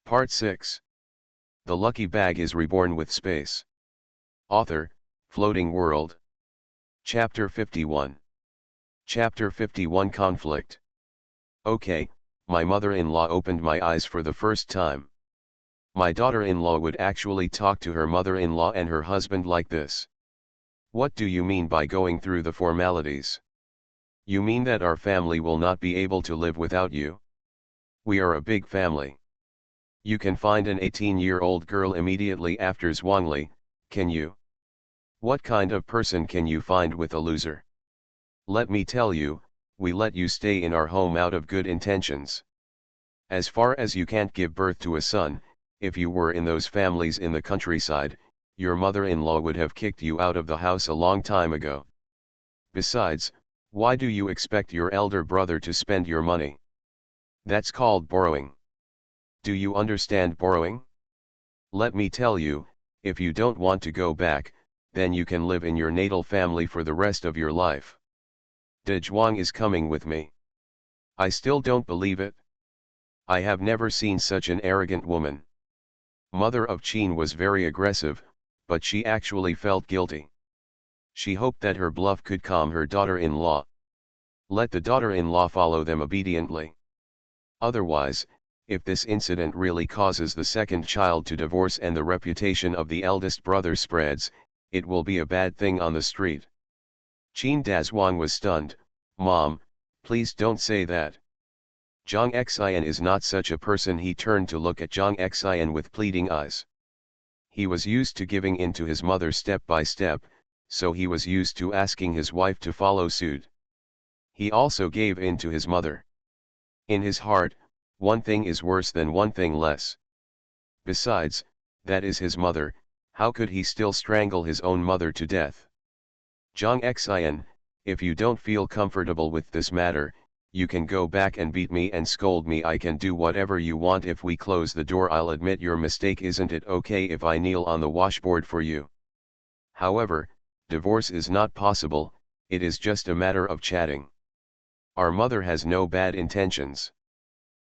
Part 6. The Lucky Bag is Reborn with Space. Author, Floating World. Chapter 51. Chapter 51 Conflict. Okay, my mother-in-law opened my eyes for the first time. My daughter-in-law would actually talk to her mother-in-law and her husband like this. What do you mean by going through the formalities? You mean that our family will not be able to live without you? We are a big family. You can find an 18-year-old girl immediately after Zhuangli, can you? What kind of person can you find with a loser? Let me tell you, we let you stay in our home out of good intentions. As far as you can't give birth to a son, if you were in those families in the countryside, your mother-in-law would have kicked you out of the house a long time ago. Besides, why do you expect your elder brother to spend your money? That's called borrowing. Do you understand borrowing? Let me tell you, if you don't want to go back, then you can live in your natal family for the rest of your life. De Zhuang is coming with me. I still don't believe it. I have never seen such an arrogant woman. Mother of Qin was very aggressive, but she actually felt guilty. She hoped that her bluff could calm her daughter-in-law. Let the daughter-in-law follow them obediently. Otherwise, if this incident really causes the second child to divorce and the reputation of the eldest brother spreads, it will be a bad thing on the street. Qin Dazhuang was stunned. Mom, please don't say that. Zhang Xian is not such a person. He turned to look at Zhang Xian with pleading eyes. He was used to giving in to his mother step by step, so he was used to asking his wife to follow suit. He also gave in to his mother. In his heart, one thing is worse than one thing less. Besides, that is his mother. How could he still strangle his own mother to death? Zhang Xian, if you don't feel comfortable with this matter, you can go back and beat me and scold me. I can do whatever you want. If we close the door, I'll admit your mistake. Isn't it okay if I kneel on the washboard for you? However, divorce is not possible, it is just a matter of chatting. Our mother has no bad intentions.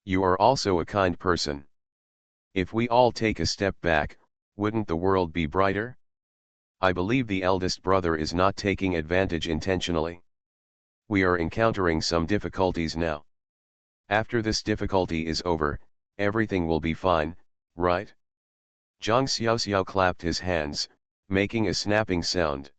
You are also a kind person. If we all take a step back, wouldn't the world be brighter? I believe the eldest brother is not taking advantage intentionally. We are encountering some difficulties now. After this difficulty is over, everything will be fine, right? Zhang Xiaoxiao clapped his hands, making a snapping sound.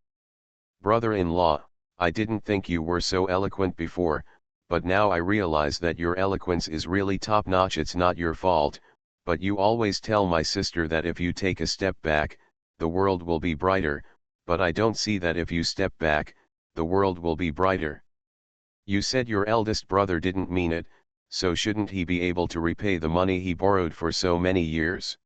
Brother-in-law, I didn't think you were so eloquent before, but now I realize that your eloquence is really top-notch. It's not your fault, but you always tell my sister that if you take a step back, the world will be brighter, but I don't see that if you step back, the world will be brighter. You said your eldest brother didn't mean it, so shouldn't he be able to repay the money he borrowed for so many years?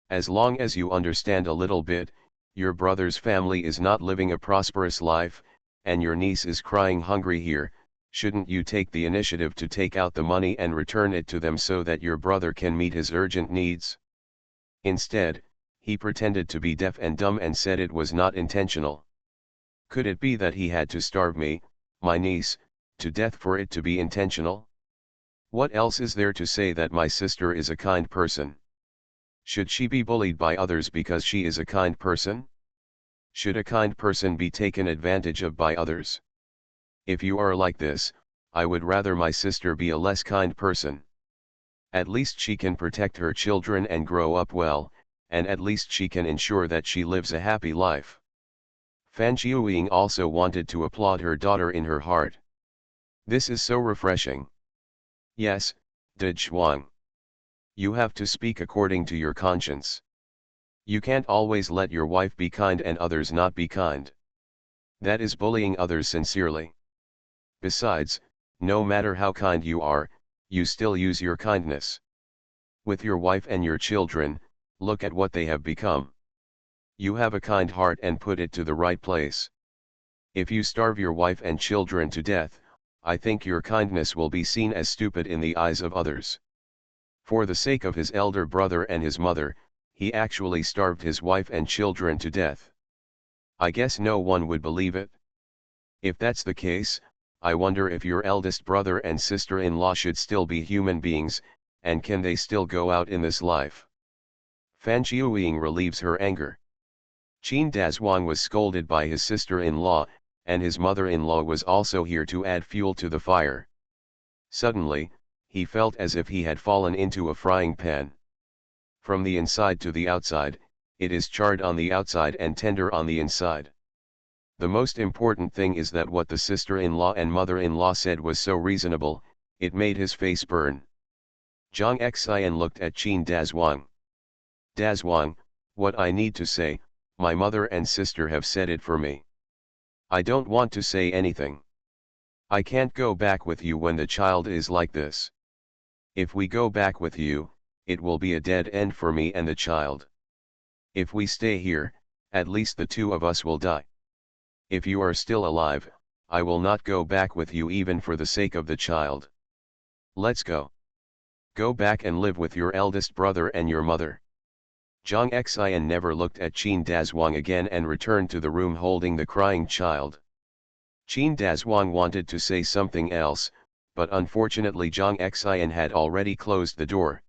As long as you understand a little bit, your brother's family is not living a prosperous life, and your niece is crying hungry here. Shouldn't you take the initiative to take out the money and return it to them so that your brother can meet his urgent needs? Instead, he pretended to be deaf and dumb and said it was not intentional. Could it be that he had to starve me, my niece, to death for it to be intentional? What else is there to say that my sister is a kind person? Should she be bullied by others because she is a kind person? Should a kind person be taken advantage of by others? If you are like this, I would rather my sister be a less kind person. At least she can protect her children and grow up well, and at least she can ensure that she lives a happy life. Fan Jiuying also wanted to applaud her daughter in her heart. This is so refreshing. Yes, De Zhuang. You have to speak according to your conscience. You can't always let your wife be kind and others not be kind. That is bullying others sincerely. Besides, no matter how kind you are, you still use your kindness. With your wife and your children, look at what they have become. You have a kind heart and put it to the right place. If you starve your wife and children to death, I think your kindness will be seen as stupid in the eyes of others. For the sake of his elder brother and his mother, he actually starved his wife and children to death. I guess no one would believe it. If that's the case, I wonder if your eldest brother and sister-in-law should still be human beings, and can they still go out in this life? Fan Qiuying relieves her anger. Qin Dazhuang was scolded by his sister-in-law, and his mother-in-law was also here to add fuel to the fire. Suddenly, he felt as if he had fallen into a frying pan. From the inside to the outside, it is charred on the outside and tender on the inside. The most important thing is that what the sister-in-law and mother-in-law said was so reasonable, it made his face burn. Zhang Xian looked at Qin Dazhuang. Dazhuang, what I need to say, my mother and sister have said it for me. I don't want to say anything. I can't go back with you when the child is like this. If we go back with you, it will be a dead end for me and the child. If we stay here, at least the two of us will die. If you are still alive, I will not go back with you even for the sake of the child. Let's go. Go back and live with your eldest brother and your mother. Zhang Xian never looked at Qin Dazhuang again and returned to the room holding the crying child. Qin Dazhuang wanted to say something else, but unfortunately Zhang Xian had already closed the door.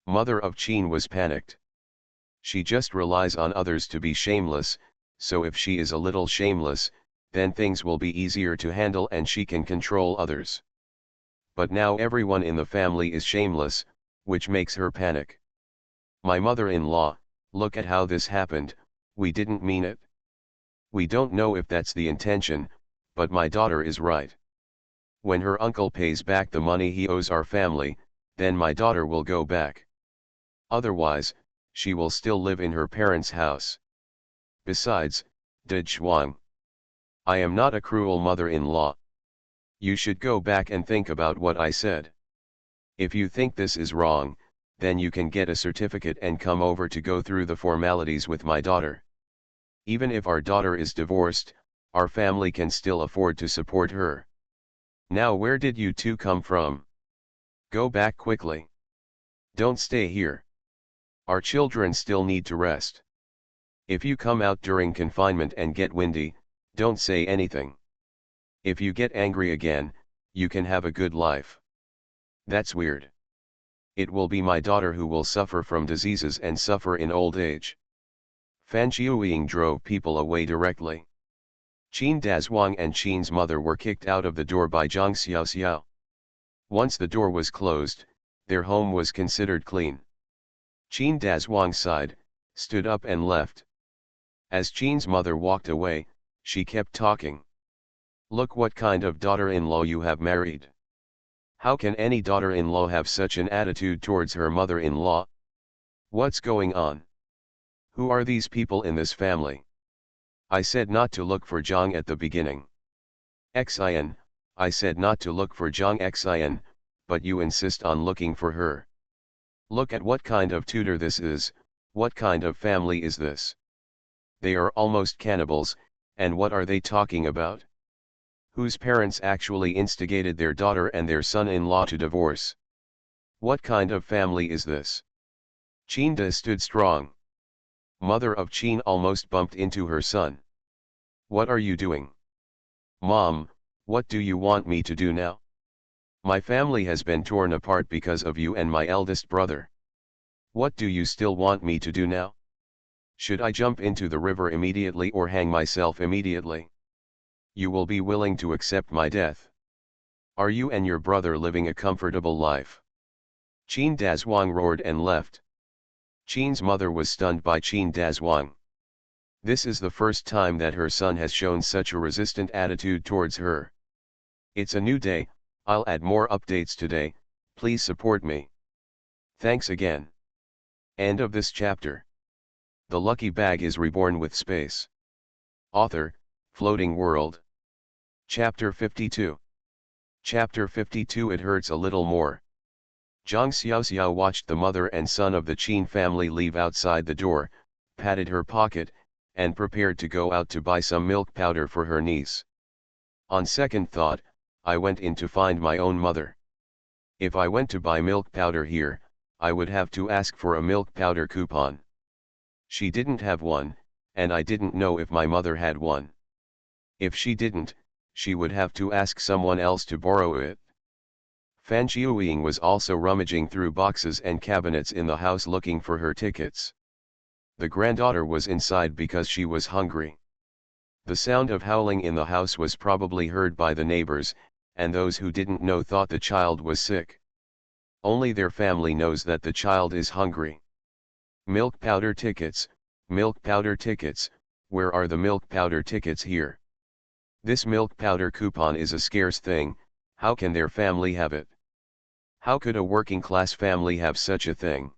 Mother of Qin was panicked. She just relies on others to be shameless, so if she is a little shameless, then things will be easier to handle and she can control others. But now everyone in the family is shameless, which makes her panic. My mother-in-law, look at how this happened, we didn't mean it. We don't know if that's the intention, but my daughter is right. When her uncle pays back the money he owes our family, then my daughter will go back. Otherwise, she will still live in her parents' house. Besides, Dazhuang, I am not a cruel mother-in-law. You should go back and think about what I said. If you think this is wrong, then you can get a certificate and come over to go through the formalities with my daughter. Even if our daughter is divorced, our family can still afford to support her. Now where did you two come from? Go back quickly. Don't stay here. Our children still need to rest. If you come out during confinement and get windy, don't say anything. If you get angry again, you can have a good life. That's weird. It will be my daughter who will suffer from diseases and suffer in old age. Fan Qiuying drove people away directly. Qin Dazhuang and Qin's mother were kicked out of the door by Zhang Xiaoxiao. Once the door was closed, their home was considered clean. Qin Dazhuang sighed, stood up and left. As Qin's mother walked away, she kept talking. Look what kind of daughter-in-law you have married. How can any daughter-in-law have such an attitude towards her mother-in-law? What's going on? Who are these people in this family? I said not to look for Zhang at the beginning. Xian, I said not to look for Zhang Xian, but you insist on looking for her. Look at what kind of tutor this is, what kind of family is this? They are almost cannibals, and what are they talking about? Whose parents actually instigated their daughter and their son-in-law to divorce? What kind of family is this? Qin Da stood strong. Mother of Qin almost bumped into her son. What are you doing? Mom, what do you want me to do now? My family has been torn apart because of you and my eldest brother. What do you still want me to do now? Should I jump into the river immediately or hang myself immediately? You will be willing to accept my death. Are you and your brother living a comfortable life? Qin Dazhuang roared and left. Qin's mother was stunned by Qin Dazhuang. This is the first time that her son has shown such a resistant attitude towards her. It's a new day, I'll add more updates today, please support me. Thanks again. End of this chapter. The lucky bag is reborn with space. Author, Floating World. Chapter 52. Chapter 52. It hurts a little more. Zhang Xiaoxiao watched the mother and son of the Qin family leave outside the door, patted her pocket, and prepared to go out to buy some milk powder for her niece. On second thought, I went in to find my own mother. If I went to buy milk powder here, I would have to ask for a milk powder coupon. She didn't have one, and I didn't know if my mother had one. If she didn't, she would have to ask someone else to borrow it. Fan Jiuying was also rummaging through boxes and cabinets in the house looking for her tickets. The granddaughter was inside because she was hungry. The sound of howling in the house was probably heard by the neighbors, and those who didn't know thought the child was sick. Only their family knows that the child is hungry. Milk powder tickets, where are the milk powder tickets here? This milk powder coupon is a scarce thing, how can their family have it? How could a working class family have such a thing?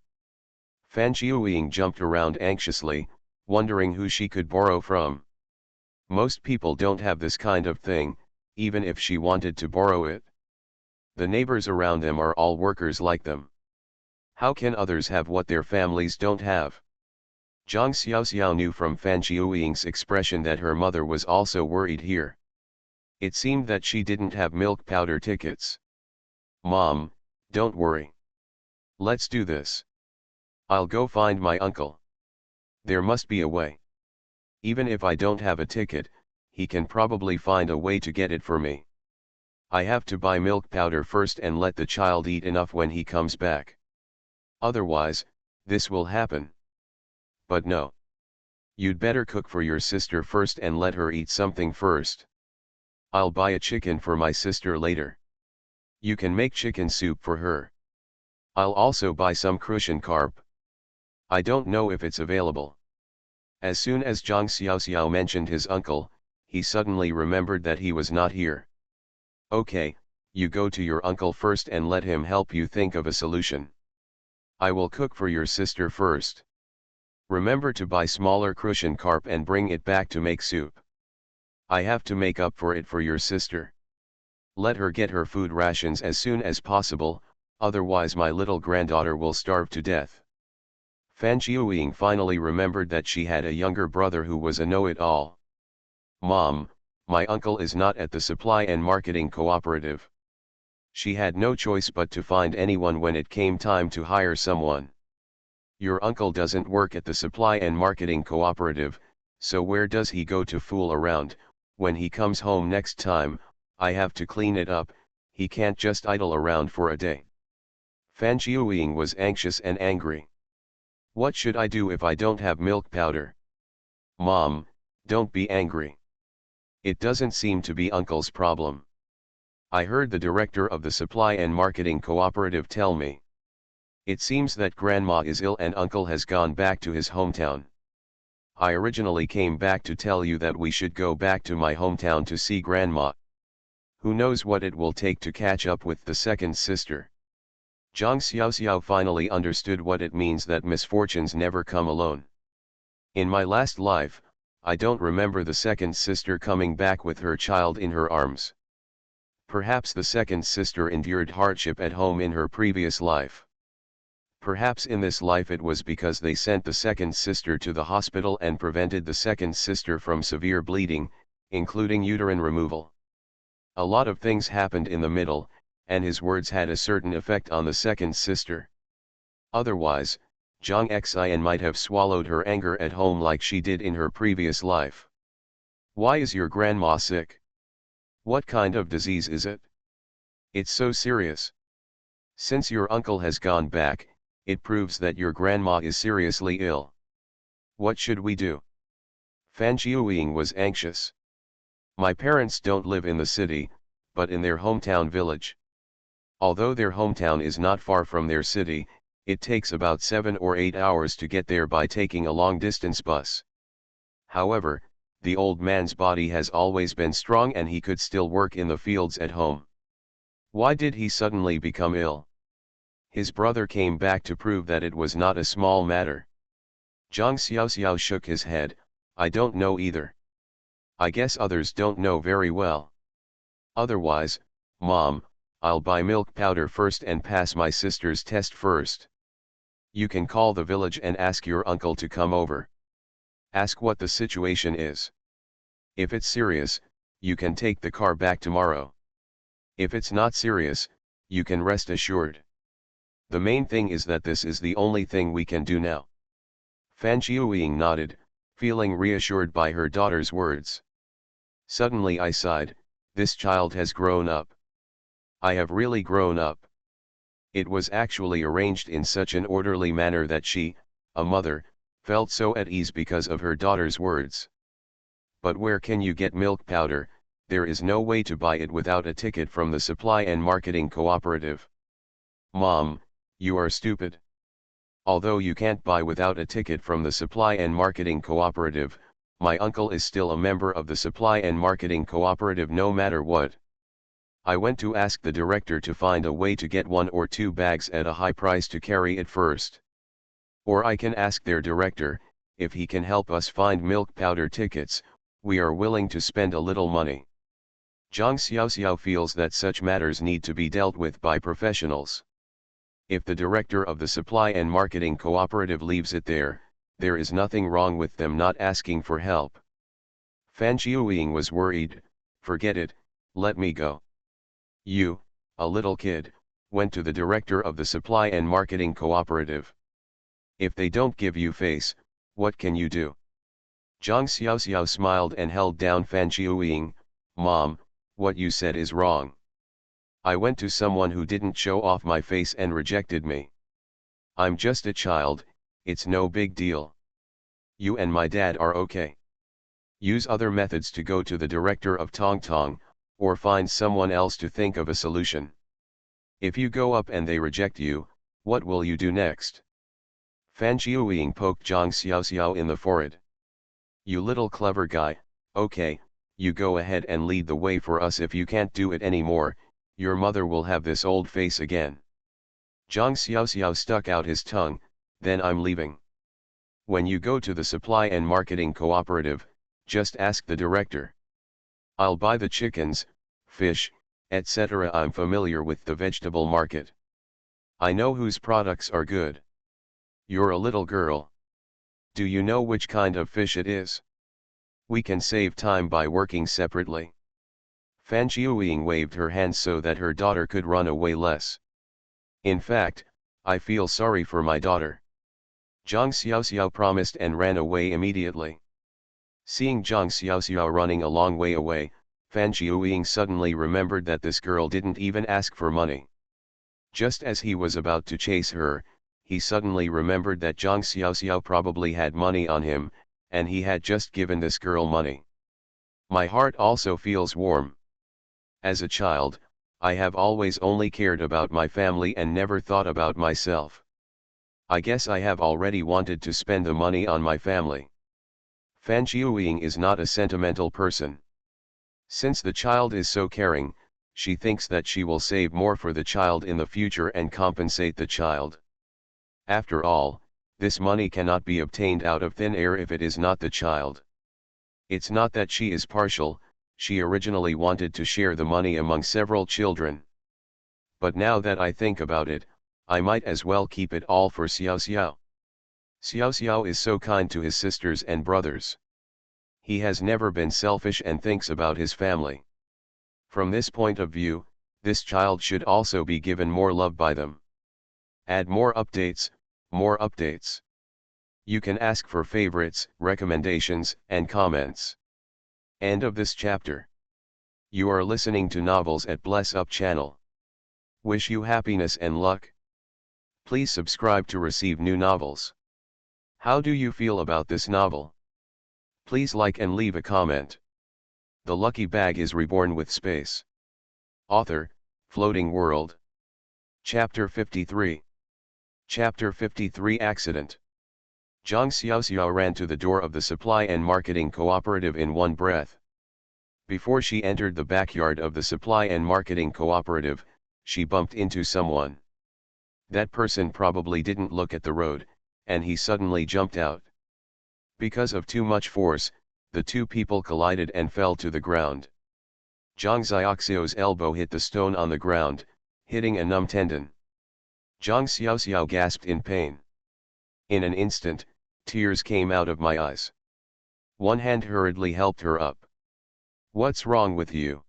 Fan Jiuying jumped around anxiously, wondering who she could borrow from. Most people don't have this kind of thing, even if she wanted to borrow it. The neighbors around them are all workers like them. How can others have what their families don't have? Zhang Xiaoxiao knew from Fan Jiuying's expression that her mother was also worried here. It seemed that she didn't have milk powder tickets. Mom, don't worry. Let's do this. I'll go find my uncle. There must be a way. Even if I don't have a ticket, he can probably find a way to get it for me. I have to buy milk powder first and let the child eat enough when he comes back. Otherwise, this will happen. But no. You'd better cook for your sister first and let her eat something first. I'll buy a chicken for my sister later. You can make chicken soup for her. I'll also buy some crucian carp. I don't know if it's available. As soon as Zhang Xiaoxiao mentioned his uncle, he suddenly remembered that he was not here. Okay, you go to your uncle first and let him help you think of a solution. I will cook for your sister first. Remember to buy smaller crucian carp and bring it back to make soup. I have to make up for it for your sister. Let her get her food rations as soon as possible, otherwise my little granddaughter will starve to death. Fan Jiuying finally remembered that she had a younger brother who was a know-it-all. Mom, my uncle is not at the supply and marketing cooperative. She had no choice but to find anyone when it came time to hire someone. Your uncle doesn't work at the supply and marketing cooperative, so where does he go to fool around? When he comes home next time, I have to clean it up, he can't just idle around for a day. Fan Jiuying was anxious and angry. What should I do if I don't have milk powder? Mom, don't be angry. It doesn't seem to be uncle's problem. I heard the director of the supply and marketing cooperative tell me. It seems that grandma is ill and uncle has gone back to his hometown. I originally came back to tell you that we should go back to my hometown to see grandma. Who knows what it will take to catch up with the second sister. Zhang Xiaoxiao finally understood what it means that misfortunes never come alone. In my last life, I don't remember the second sister coming back with her child in her arms. Perhaps the second sister endured hardship at home in her previous life. Perhaps in this life it was because they sent the second sister to the hospital and prevented the second sister from severe bleeding, including uterine removal. A lot of things happened in the middle, and his words had a certain effect on the second sister. Otherwise, Zhang Xian might have swallowed her anger at home like she did in her previous life. Why is your grandma sick? What kind of disease is it? It's so serious. Since your uncle has gone back, it proves that your grandma is seriously ill. What should we do? Fan Jiuying was anxious. My parents don't live in the city, but in their hometown village. Although their hometown is not far from their city, it takes about 7 or 8 hours to get there by taking a long-distance bus. However, the old man's body has always been strong and he could still work in the fields at home. Why did he suddenly become ill? His brother came back to prove that it was not a small matter. Zhang Xiaoxiao shook his head, I don't know either. I guess others don't know very well. Otherwise, Mom, I'll buy milk powder first and pass my sister's test first. You can call the village and ask your uncle to come over. Ask what the situation is. If it's serious, you can take the car back tomorrow. If it's not serious, you can rest assured. The main thing is that this is the only thing we can do now. Fan Jiuying nodded, feeling reassured by her daughter's words. Suddenly I sighed, this child has grown up. I have really grown up. It was actually arranged in such an orderly manner that she, a mother, felt so at ease because of her daughter's words. But where can you get milk powder? There is no way to buy it without a ticket from the supply and marketing cooperative. Mom, you are stupid. Although you can't buy without a ticket from the supply and marketing cooperative, my uncle is still a member of the supply and marketing cooperative no matter what. I went to ask the director to find a way to get 1 or 2 bags at a high price to carry it first. Or I can ask their director, if he can help us find milk powder tickets. We are willing to spend a little money. Zhang Xiaoxiao feels that such matters need to be dealt with by professionals. If the director of the supply and marketing cooperative leaves it there, there is nothing wrong with them not asking for help. Fan Qiuying was worried. Forget it, let me go. You, a little kid, went to the director of the supply and marketing cooperative. If they don't give you face, what can you do? Zhang Xiaoxiao smiled and held down Fan Qiuying. Mom, what you said is wrong. I went to someone who didn't show off my face and rejected me. I'm just a child, it's no big deal. You and my dad are okay. Use other methods to go to the director of Tongtong, or find someone else to think of a solution. If you go up and they reject you, what will you do next? Fan Qiuying poked Zhang Xiaoxiao in the forehead. You little clever guy, okay, you go ahead and lead the way for us. If you can't do it anymore, your mother will have this old face again. Zhang Xiaoxiao stuck out his tongue. Then I'm leaving. When you go to the supply and marketing cooperative, just ask the director. I'll buy the chickens, fish, etc. I'm familiar with the vegetable market. I know whose products are good. You're a little girl. Do you know which kind of fish it is? We can save time by working separately. Fan Qiuying waved her hands so that her daughter could run away less. In fact, I feel sorry for my daughter. Zhang Xiaoxiao promised and ran away immediately. Seeing Zhang Xiaoxiao running a long way away, Fan Qiuying suddenly remembered that this girl didn't even ask for money. Just as he was about to chase her, he suddenly remembered that Zhang Xiaoxiao probably had money on him, and he had just given this girl money. My heart also feels warm. As a child, I have always only cared about my family and never thought about myself. I guess I have already wanted to spend the money on my family. Fan Qiuying is not a sentimental person. Since the child is so caring, she thinks that she will save more for the child in the future and compensate the child. After all, this money cannot be obtained out of thin air if it is not the child. It's not that she is partial. She originally wanted to share the money among several children. But now that I think about it, I might as well keep it all for Xiao Xiao. Xiao Xiao is so kind to his sisters and brothers. He has never been selfish and thinks about his family. From this point of view, this child should also be given more love by them. Add more updates, more updates. You can ask for favorites, recommendations, and comments. End of this chapter. You are listening to Novels at Bless Up channel. Wish you happiness and luck. Please subscribe to receive new novels. How do you feel about this novel? Please like and leave a comment. The Lucky Bag is Reborn with Space. Author, Floating World. Chapter 53. Chapter 53 Accident. Zhang Xiaoxiao ran to the door of the supply and marketing cooperative in one breath. Before she entered the backyard of the supply and marketing cooperative, she bumped into someone. That person probably didn't look at the road, and he suddenly jumped out. Because of too much force, the two people collided and fell to the ground. Zhang Xiaoxiao's elbow hit the stone on the ground, hitting a numb tendon. Zhang Xiaoxiao gasped in pain. In an instant, tears came out of my eyes. One hand hurriedly helped her up. What's wrong with you?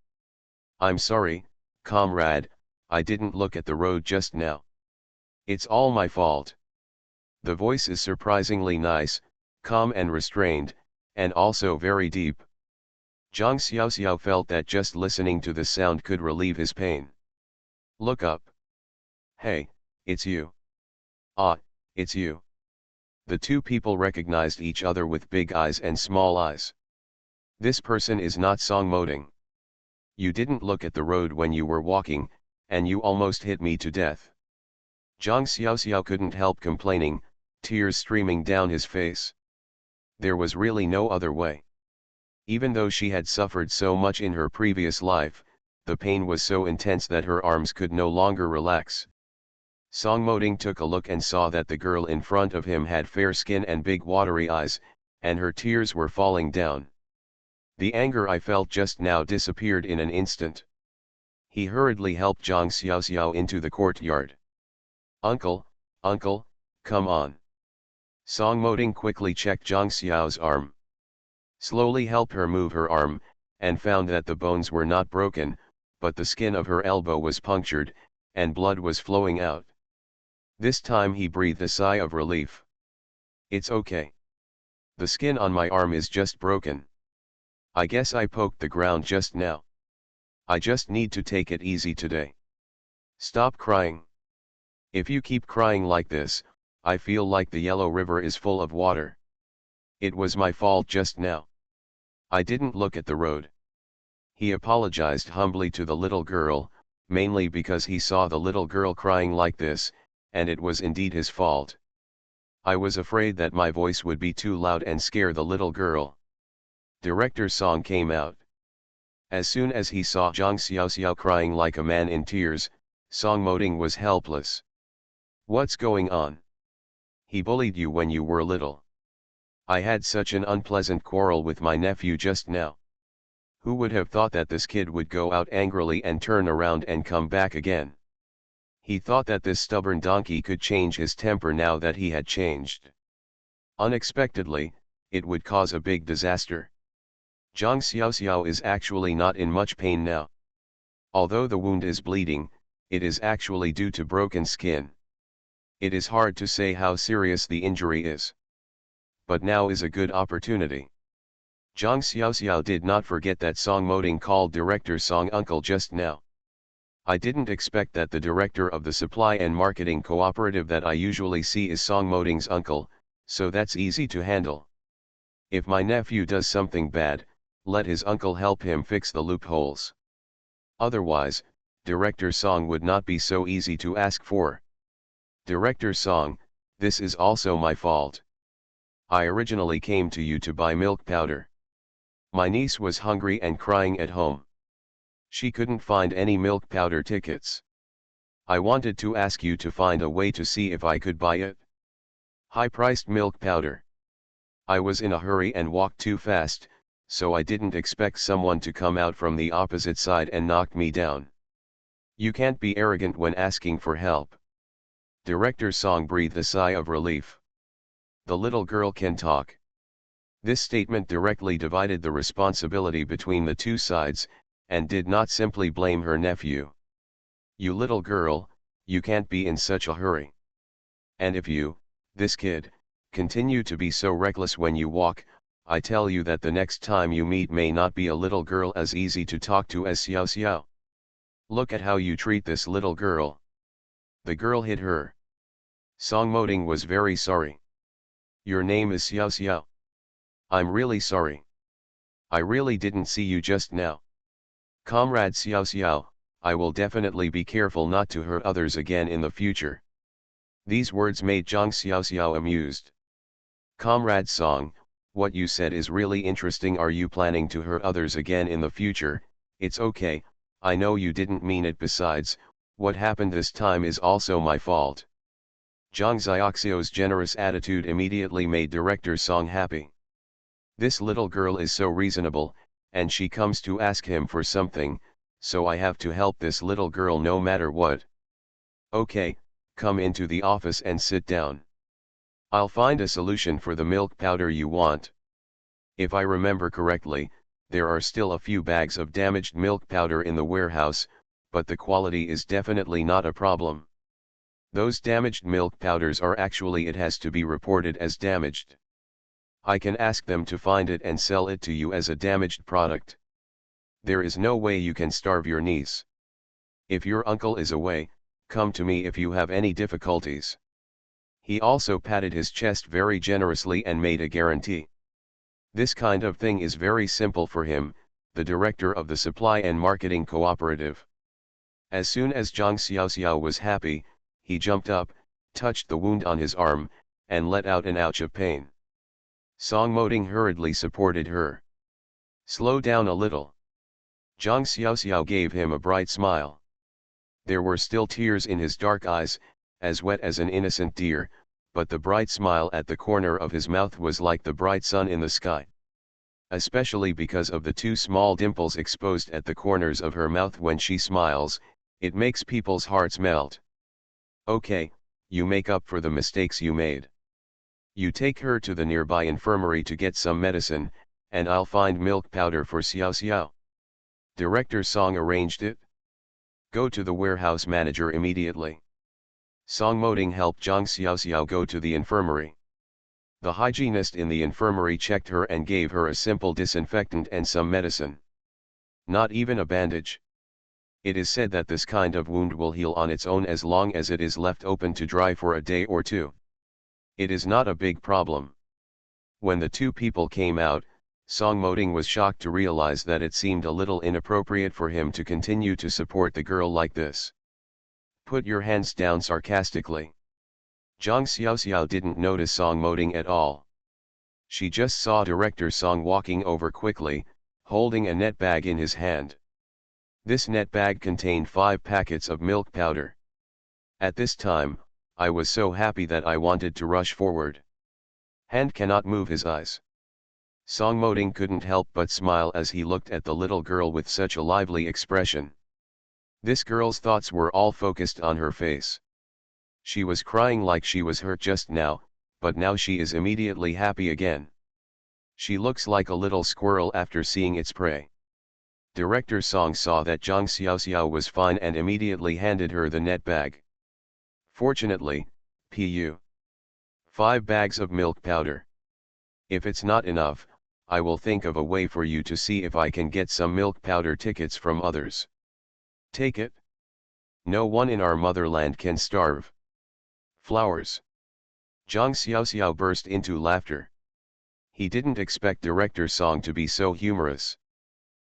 I'm sorry, comrade, I didn't look at the road just now. It's all my fault. The voice is surprisingly nice, calm and restrained, and also very deep. Zhang Xiaoxiao felt that just listening to the sound could relieve his pain. Look up. Hey, it's you. Ah, it's you. The two people recognized each other with big eyes and small eyes. This person is not Songmoting. You didn't look at the road when you were walking, and you almost hit me to death. Zhang Xiaoxiao couldn't help complaining, tears streaming down his face. There was really no other way. Even though she had suffered so much in her previous life, the pain was so intense that her arms could no longer relax. Songmoting took a look and saw that the girl in front of him had fair skin and big watery eyes, and her tears were falling down. The anger I felt just now disappeared in an instant. He hurriedly helped Zhang Xiaoxiao into the courtyard. Uncle, uncle, come on. Songmoting quickly checked Zhang Xiao's arm. Slowly helped her move her arm, and found that the bones were not broken, but the skin of her elbow was punctured, and blood was flowing out. This time he breathed a sigh of relief. It's okay. The skin on my arm is just broken. I guess I poked the ground just now. I just need to take it easy today. Stop crying. If you keep crying like this, I feel like the Yellow River is full of water. It was my fault just now. I didn't look at the road. He apologized humbly to the little girl, mainly because he saw the little girl crying like this, and it was indeed his fault. I was afraid that my voice would be too loud and scare the little girl. Director Song came out. As soon as he saw Zhang Xiaoxiao crying like a man in tears, Songmoting was helpless. What's going on? He bullied you when you were little. I had such an unpleasant quarrel with my nephew just now. Who would have thought that this kid would go out angrily and turn around and come back again? He thought that this stubborn donkey could change his temper now that he had changed. Unexpectedly, it would cause a big disaster. Zhang Xiaoxiao is actually not in much pain now. Although the wound is bleeding, it is actually due to broken skin. It is hard to say how serious the injury is. But now is a good opportunity. Zhang Xiaoxiao did not forget that Songmoting called Director Song uncle just now. I didn't expect that the director of the supply and marketing cooperative that I usually see is Songmoting's uncle, so that's easy to handle. If my nephew does something bad, let his uncle help him fix the loopholes. Otherwise, Director Song would not be so easy to ask for. Director Song, this is also my fault. I originally came to you to buy milk powder. My niece was hungry and crying at home. She couldn't find any milk powder tickets. I wanted to ask you to find a way to see if I could buy it. High-priced milk powder. I was in a hurry and walked too fast, so I didn't expect someone to come out from the opposite side and knock me down. You can't be arrogant when asking for help. Director Song breathed a sigh of relief. The little girl can talk. This statement directly divided the responsibility between the two sides, and did not simply blame her nephew. You little girl, you can't be in such a hurry. And if you, this kid, continue to be so reckless when you walk, I tell you that the next time you meet may not be a little girl as easy to talk to as Xiao Xiao. Look at how you treat this little girl. The girl hit her. Songmoting was very sorry. Your name is Xiao Xiao. I'm really sorry. I really didn't see you just now. Comrade Xiao Xiao, I will definitely be careful not to hurt others again in the future. These words made Zhang Xiaoxiao amused. Comrade Song, what you said is really interesting. Are you planning to hurt others again in the future? It's okay, I know you didn't mean it. Besides, what happened this time is also my fault. Zhang Xiaoxiao's generous attitude immediately made Director Song happy. This little girl is so reasonable, and she comes to ask him for something, so I have to help this little girl no matter what. Okay, come into the office and sit down. I'll find a solution for the milk powder you want. If I remember correctly, there are still a few bags of damaged milk powder in the warehouse, but the quality is definitely not a problem. Those damaged milk powders are actually, it has to be reported as damaged. I can ask them to find it and sell it to you as a damaged product. There is no way you can starve your niece. If your uncle is away, come to me if you have any difficulties. He also patted his chest very generously and made a guarantee. This kind of thing is very simple for him, the director of the supply and marketing cooperative. As soon as Zhang Xiaoxiao was happy, he jumped up, touched the wound on his arm, and let out an ouch of pain. Song Moding hurriedly supported her. Slow down a little. Zhang Xiaoxiao gave him a bright smile. There were still tears in his dark eyes, as wet as an innocent deer, but the bright smile at the corner of his mouth was like the bright sun in the sky. Especially because of the two small dimples exposed at the corners of her mouth when she smiles, it makes people's hearts melt. Okay, you make up for the mistakes you made. You take her to the nearby infirmary to get some medicine, and I'll find milk powder for Xiao Xiao. Director Song arranged it. Go to the warehouse manager immediately. Song Moding helped Zhang Xiaoxiao go to the infirmary. The hygienist in the infirmary checked her and gave her a simple disinfectant and some medicine. Not even a bandage. It is said that this kind of wound will heal on its own as long as it is left open to dry for a day or two. It is not a big problem. When the two people came out, Song Moding was shocked to realize that it seemed a little inappropriate for him to continue to support the girl like this. Put your hands down sarcastically. Zhang Xiaoxiao didn't notice Song Moding at all. She just saw Director Song walking over quickly, holding a net bag in his hand. This net bag contained 5 packets of milk powder. At this time, I was so happy that I wanted to rush forward. Hand cannot move his eyes. Song Moding couldn't help but smile as he looked at the little girl with such a lively expression. This girl's thoughts were all focused on her face. She was crying like she was hurt just now, but now she is immediately happy again. She looks like a little squirrel after seeing its prey. Director Song saw that Zhang Xiaoxiao was fine and immediately handed her the net bag. Fortunately, Pu 5 bags of milk powder. If it's not enough, I will think of a way for you to see if I can get some milk powder tickets from others. Take it. No one in our motherland can starve. Flowers. Zhang Xiaoxiao burst into laughter. He didn't expect Director Song to be so humorous.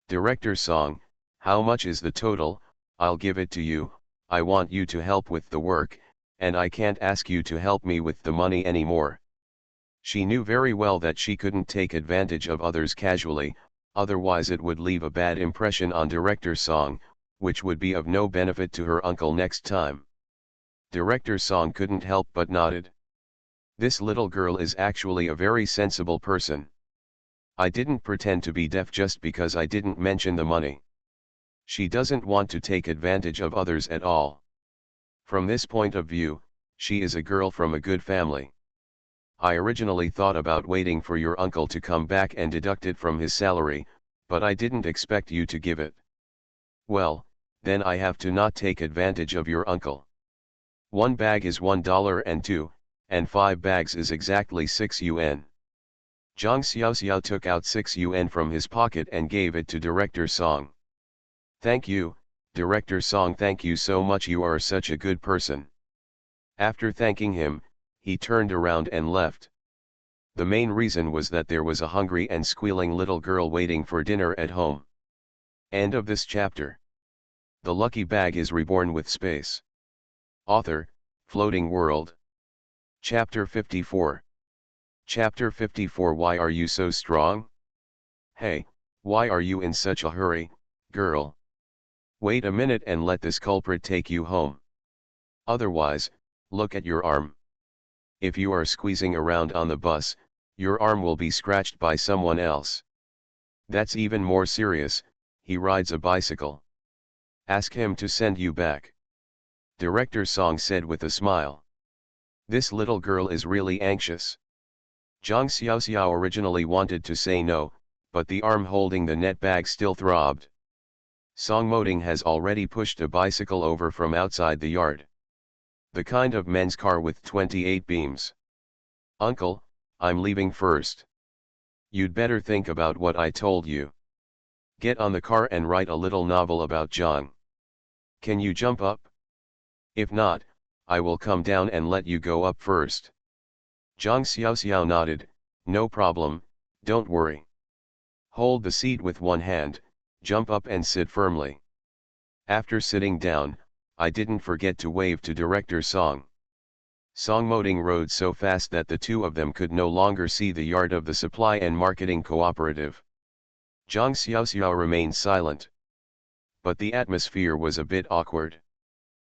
Director Song, how much is the total? I'll give it to you. I want you to help with the work, and I can't ask you to help me with the money anymore. She knew very well that she couldn't take advantage of others casually, otherwise it would leave a bad impression on Director Song, which would be of no benefit to her uncle next time. Director Song couldn't help but nodded. This little girl is actually a very sensible person. I didn't pretend to be deaf just because I didn't mention the money. She doesn't want to take advantage of others at all. From this point of view, she is a girl from a good family. I originally thought about waiting for your uncle to come back and deduct it from his salary, but I didn't expect you to give it. Well, then I have to not take advantage of your uncle. 1 bag is $1 and 2, and 5 bags is exactly 6 yuan. Zhang Xiaoxiao took out 6 yuan from his pocket and gave it to Director Song. Thank you, Director Song, thank you so much, you are such a good person. After thanking him, he turned around and left. The main reason was that there was a hungry and squealing little girl waiting for dinner at home. End of this chapter. The lucky bag is reborn with space. Author, Floating World. Chapter 54. Chapter 54. Why are you so strong? Hey, why are you in such a hurry, girl? Wait a minute and let this culprit take you home. Otherwise, look at your arm. If you are squeezing around on the bus, your arm will be scratched by someone else. That's even more serious, he rides a bicycle. Ask him to send you back. Director Song said with a smile. This little girl is really anxious. Zhang Xiaoxiao originally wanted to say no, but the arm holding the net bag still throbbed. Song Moding has already pushed a bicycle over from outside the yard. The kind of men's car with 28 beams. Uncle, I'm leaving first. You'd better think about what I told you. Get on the car and write a little novel about Zhang. Can you jump up? If not, I will come down and let you go up first. Zhang Xiaoxiao nodded, no problem, don't worry. Hold the seat with one hand, jump up and sit firmly. After sitting down, I didn't forget to wave to director Song. Song Moding rode so fast that the two of them could no longer see the yard of the supply and marketing cooperative. Zhang Xiaoxiao remained silent. But the atmosphere was a bit awkward.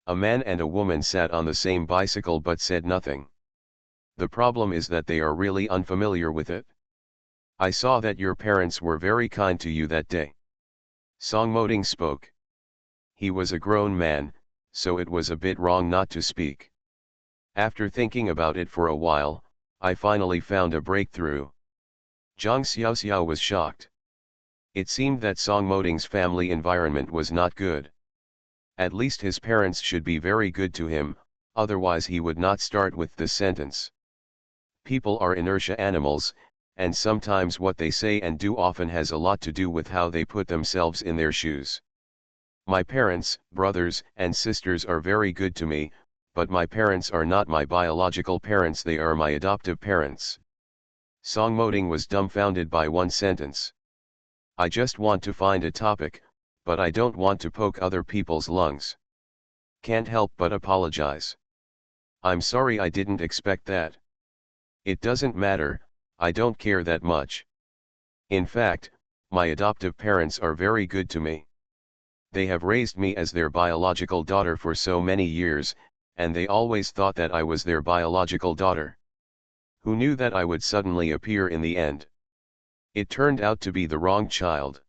A man and a woman sat on the same bicycle but said nothing. The problem is that they are really unfamiliar with it. I saw that your parents were very kind to you that day. Song Moding spoke. He was a grown man, so it was a bit wrong not to speak. After thinking about it for a while, I finally found a breakthrough. Zhang Xiaoxiao was shocked. It seemed that Song Moding's family environment was not good. At least his parents should be very good to him, otherwise he would not start with this sentence. People are inertia animals, and sometimes what they say and do often has a lot to do with how they put themselves in their shoes. My parents, brothers, and sisters are very good to me, but my parents are not my biological parents, they are my adoptive parents. Song Moding was dumbfounded by one sentence. I just want to find a topic, but I don't want to poke other people's lungs. Can't help but apologize. I'm sorry, I didn't expect that. It doesn't matter, I don't care that much. In fact, my adoptive parents are very good to me. They have raised me as their biological daughter for so many years, and they always thought that I was their biological daughter. Who knew that I would suddenly appear in the end? It turned out to be the wrong child.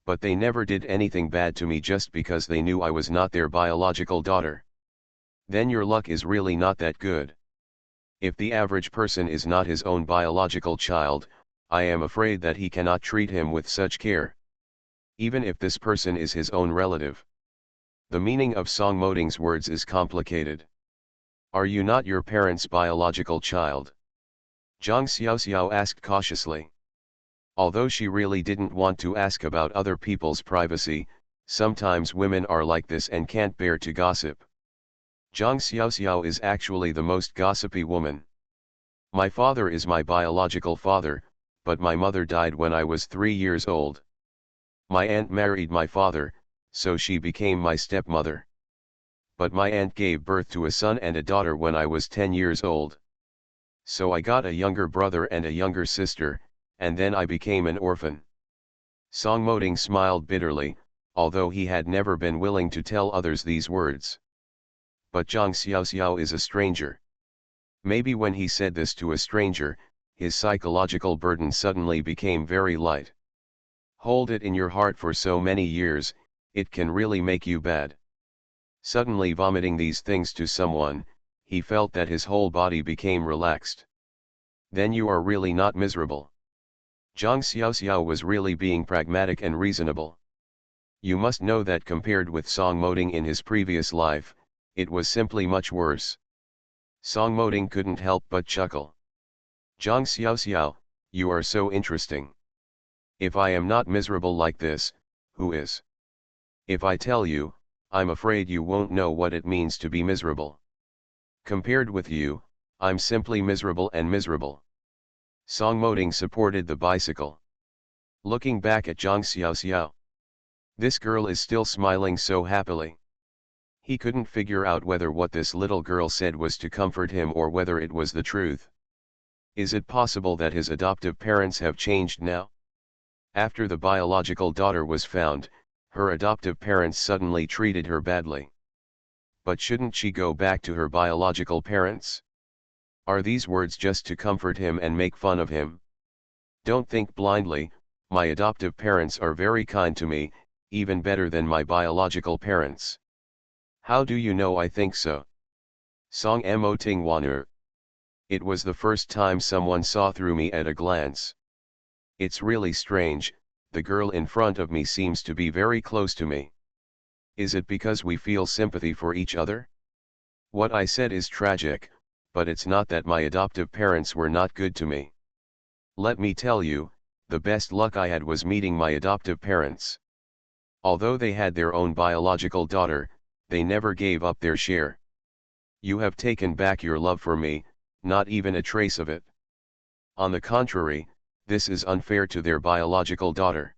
But they never did anything bad to me just because they knew I was not their biological daughter. Then your luck is really not that good. If the average person is not his own biological child, I am afraid that he cannot treat him with such care. Even if this person is his own relative. The meaning of Song Moding's words is complicated. Are you not your parents' biological child? Zhang Xiaoxiao asked cautiously. Although she really didn't want to ask about other people's privacy, sometimes women are like this and can't bear to gossip. Zhang Xiaoxiao is actually the most gossipy woman. My father is my biological father, but my mother died when I was 3 years old. My aunt married my father, so she became my stepmother. But my aunt gave birth to a son and a daughter when I was 10 years old. So I got a younger brother and a younger sister, and then I became an orphan. Song Moding smiled bitterly, although he had never been willing to tell others these words. But Zhang Xiaoxiao is a stranger. Maybe when he said this to a stranger, his psychological burden suddenly became very light. Hold it in your heart for so many years, it can really make you bad. Suddenly vomiting these things to someone, he felt that his whole body became relaxed. Then you are really not miserable. Zhang Xiaoxiao was really being pragmatic and reasonable. You must know that compared with Song Moding in his previous life, it was simply much worse. Song Moding couldn't help but chuckle. Zhang Xiaoxiao, you are so interesting. If I am not miserable like this, who is? If I tell you, I'm afraid you won't know what it means to be miserable. Compared with you, I'm simply miserable and miserable. Song Moding supported the bicycle. Looking back at Zhang Xiaoxiao. This girl is still smiling so happily. He couldn't figure out whether what this little girl said was to comfort him or whether it was the truth. Is it possible that his adoptive parents have changed now? After the biological daughter was found, her adoptive parents suddenly treated her badly. But shouldn't she go back to her biological parents? Are these words just to comfort him and make fun of him? Don't think blindly, my adoptive parents are very kind to me, even better than my biological parents. How do you know I think so? Song Mo Ting Waner. It was the first time someone saw through me at a glance. It's really strange, the girl in front of me seems to be very close to me. Is it because we feel sympathy for each other? What I said is tragic, but it's not that my adoptive parents were not good to me. Let me tell you, the best luck I had was meeting my adoptive parents. Although they had their own biological daughter, they never gave up their share. You have taken back your love for me, not even a trace of it. On the contrary, this is unfair to their biological daughter.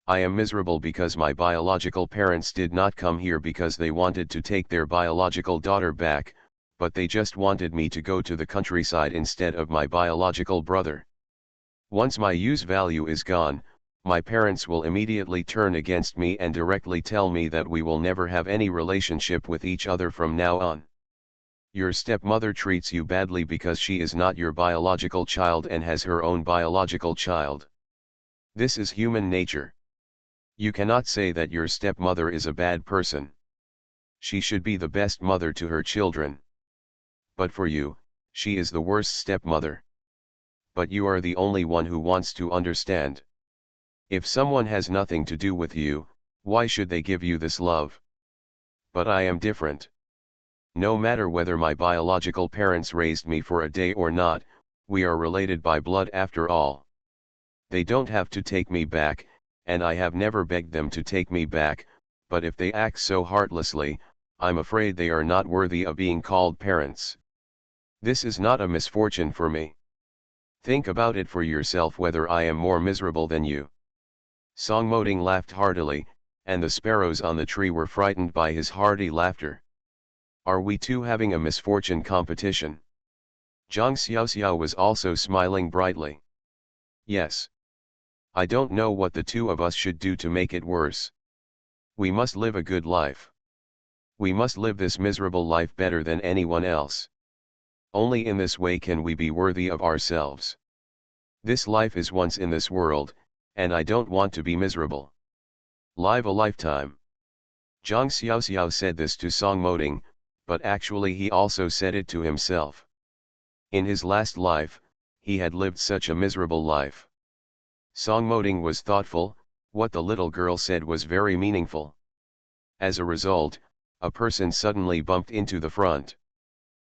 I am miserable because my biological parents did not come here because they wanted to take their biological daughter back, but they just wanted me to go to the countryside instead of my biological brother. Once my use value is gone, my parents will immediately turn against me and directly tell me that we will never have any relationship with each other from now on. Your stepmother treats you badly because she is not your biological child and has her own biological child. This is human nature. You cannot say that your stepmother is a bad person. She should be the best mother to her children. But for you, she is the worst stepmother. But you are the only one who wants to understand. If someone has nothing to do with you, why should they give you this love? But I am different. No matter whether my biological parents raised me for a day or not, we are related by blood after all. They don't have to take me back, and I have never begged them to take me back, but if they act so heartlessly, I'm afraid they are not worthy of being called parents. This is not a misfortune for me. Think about it for yourself whether I am more miserable than you. Songmoding laughed heartily, and the sparrows on the tree were frightened by his hearty laughter. Are we two having a misfortune competition? Zhang Xiaoxiao was also smiling brightly. Yes. I don't know what the two of us should do to make it worse. We must live a good life. We must live this miserable life better than anyone else. Only in this way can we be worthy of ourselves. This life is once in this world, and I don't want to be miserable. Live a lifetime. Zhang Xiaoxiao said this to Songmoding, but actually he also said it to himself. In his last life, he had lived such a miserable life. Songmoding was thoughtful, what the little girl said was very meaningful. As a result, a person suddenly bumped into the front.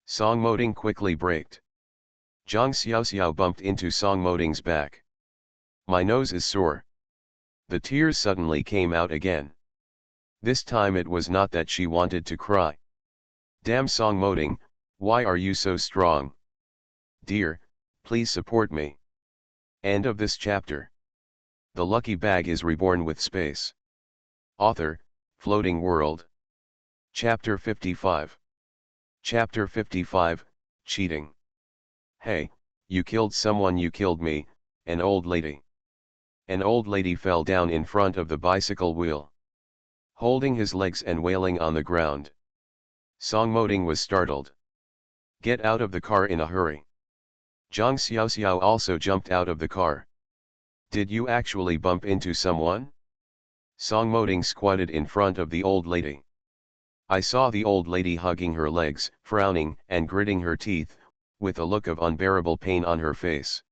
Songmoding quickly braked. Zhang Xiaoxiao bumped into Songmoding's back. My nose is sore. The tears suddenly came out again. This time it was not that she wanted to cry. Damn Songmoding, why are you so strong? Dear, please support me. End of this chapter. The lucky bag is reborn with space. Author, Floating World. Chapter 55. Chapter 55, Cheating. Hey, you killed someone, you killed me, an old lady. An old lady fell down in front of the bicycle wheel, holding his legs and wailing on the ground. Songmoding was startled. Get out of the car in a hurry. Zhang Xiaoxiao also jumped out of the car. Did you actually bump into someone? Songmoding squatted in front of the old lady. I saw the old lady hugging her legs, frowning and gritting her teeth, with a look of unbearable pain on her face.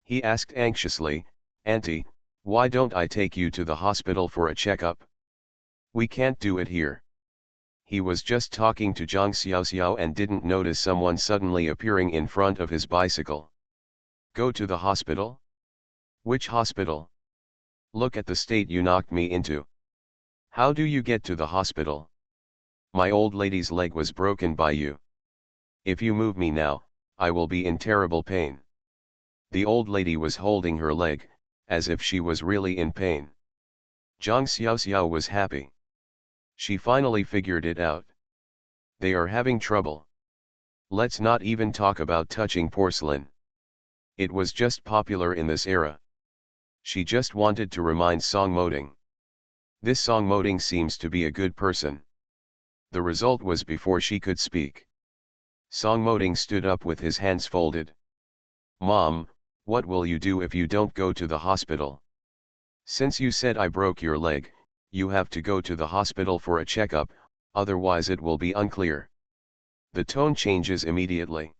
He asked anxiously, Auntie, why don't I take you to the hospital for a checkup? We can't do it here. He was just talking to Zhang Xiaoxiao and didn't notice someone suddenly appearing in front of his bicycle. Go to the hospital? Which hospital? Look at the state you knocked me into. How do you get to the hospital? My old lady's leg was broken by you. If you move me now, I will be in terrible pain. The old lady was holding her leg, as if she was really in pain. Zhang Xiaoxiao was happy. She finally figured it out. They are having trouble. Let's not even talk about touching porcelain. It was just popular in this era. She just wanted to remind Songmoding. This Songmoding seems to be a good person. The result was before she could speak. Songmoding stood up with his hands folded. Mom, what will you do if you don't go to the hospital? Since you said I broke your leg, you have to go to the hospital for a checkup, otherwise it will be unclear. The tone changes immediately.